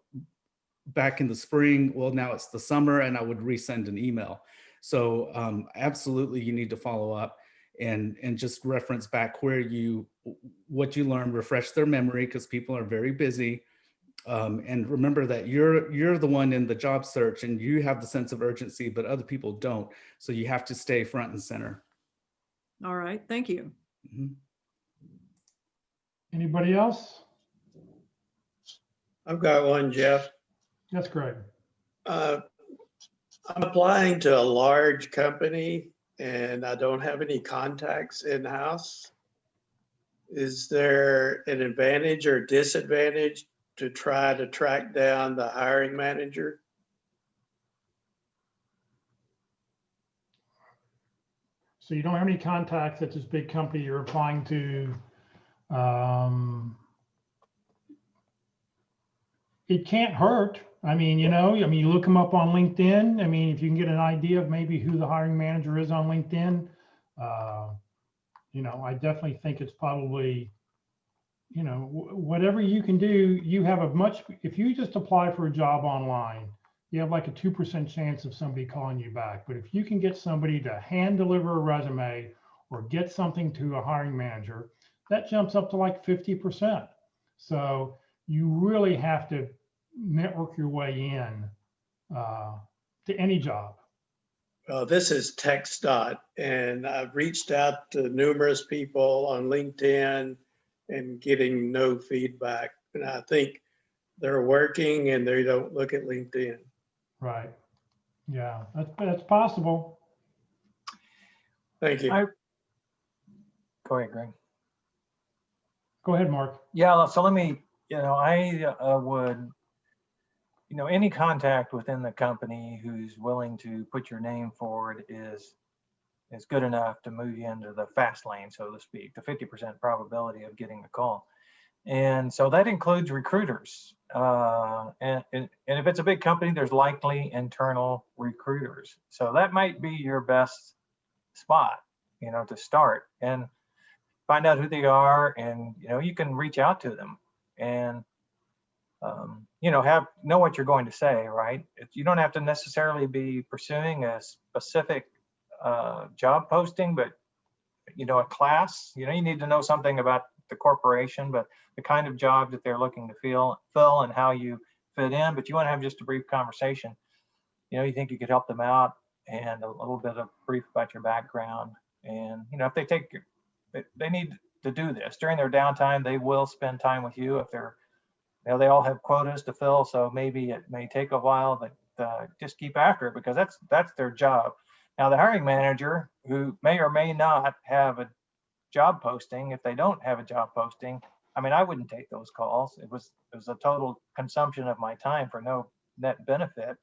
back in the spring. Well, now it's the summer, and I would resend an email. So absolutely, you need to follow up and just reference back what you learned, refresh their memory, because people are very busy. And remember that you're the one in the job search, and you have the sense of urgency, but other people don't. So you have to stay front and center. All right, thank you. Mm-hmm. Anybody else? I've got one, Jeff. That's great. I'm applying to a large company and I don't have any contacts in-house. Is there an advantage or disadvantage to try to track down the hiring manager? So you don't have any contacts at this big company you're applying to. It can't hurt. I mean, you know, you look them up on LinkedIn. I mean, if you can get an idea of maybe who the hiring manager is on LinkedIn, you know, I definitely think it's probably, you know, whatever you can do, you have if you just apply for a job online, you have like a 2% chance of somebody calling you back. But if you can get somebody to hand deliver a resume or get something to a hiring manager, that jumps up to like 50%. So you really have to network your way in to any job. Well, this is TechStot, and I've reached out to numerous people on LinkedIn and getting no feedback. And I think they're working and they don't look at LinkedIn. Right. Yeah, that's possible. Thank you. Go ahead, Greg. Go ahead, Mark. Yeah, so let me, you know, I would, you know, any contact within the company who's willing to put your name forward is good enough to move you into the fast lane, so to speak, the 50% probability of getting a call. And so that includes recruiters. And if it's a big company, there's likely internal recruiters. So that might be your best spot, you know, to start and find out who they are. And, you know, you can reach out to them and, you know, know what you're going to say, right? You don't have to necessarily be pursuing a specific job posting, but, you know, a class, you know, you need to know something about the corporation, but the kind of job that they're looking to fill and how you fit in. But you want to have just a brief conversation. You know, you think you could help them out and a little bit of brief about your background. And, you know, if they need to do this during their downtime, they will spend time with you. If they're, you know, they all have quotas to fill, so maybe it may take a while, but just keep after it because that's their job. Now, the hiring manager, who may or may not have a job posting, if they don't have a job posting, I mean, I wouldn't take those calls. It was a total consumption of my time for no net benefit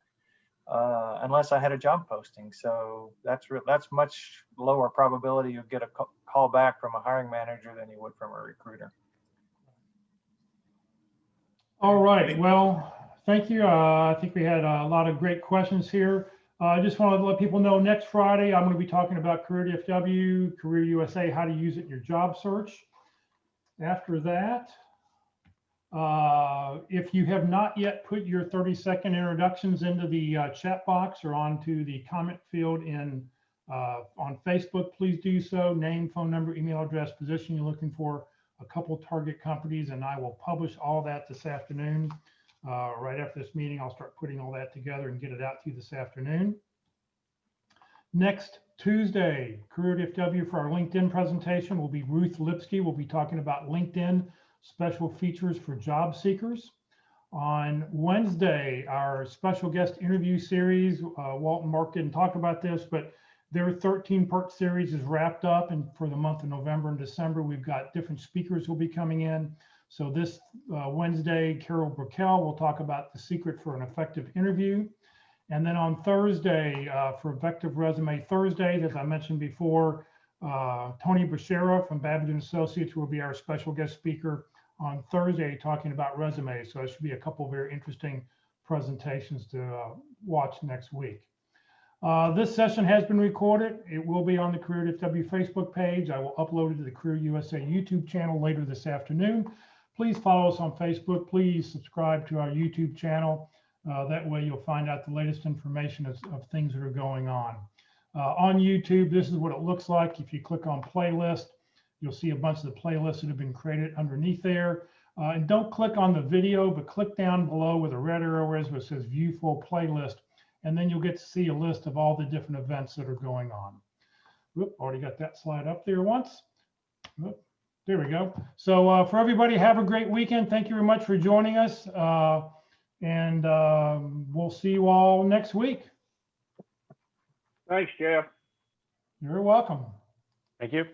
unless I had a job posting. So that's much lower probability you'll get a call back from a hiring manager than you would from a recruiter. All right. Well, thank you. I think we had a lot of great questions here. I just wanted to let people know next Friday, I'm going to be talking about Career DFW, Career USA, how to use it in your job search. After that, if you have not yet put your 30-second introductions into the chat box or onto the comment field on Facebook, please do so. Name, phone number, email address, position you're looking for, a couple target companies, and I will publish all that this afternoon. Right after this meeting, I'll start putting all that together and get it out to you this afternoon. Next Tuesday, Career DFW for our LinkedIn presentation will be Ruth Lipsky. We'll be talking about LinkedIn special features for job seekers. On Wednesday, our special guest interview series, Walt and Mark didn't talk about this, but their 13-part series is wrapped up, and for the month of November and December, we've got different speakers who will be coming in. So this Wednesday, Carol Burkell will talk about the secret for an effective interview. And then on Thursday, for Effective Resume Thursday, as I mentioned before, Tony Bashera from Babbitt and Associates will be our special guest speaker on Thursday talking about resumes. So it should be a couple of very interesting presentations to watch next week. This session has been recorded. It will be on the Career Dfw Facebook page. I will upload it to the Career USA YouTube channel later this afternoon. Please follow us on Facebook. Please subscribe to our YouTube channel. That way you'll find out the latest information of things that are going on. On YouTube, this is what it looks like. If you click on playlist, you'll see a bunch of the playlists that have been created underneath there. And don't click on the video, but click down below where the red arrow is, where it says View Full Playlist, and then you'll get to see a list of all the different events that are going on. Whoop, already got that slide up there once. Whoop, there we go. So for everybody, have a great weekend. Thank you very much for joining us. And we'll see you all next week. Thanks, Jeff. You're welcome. Thank you.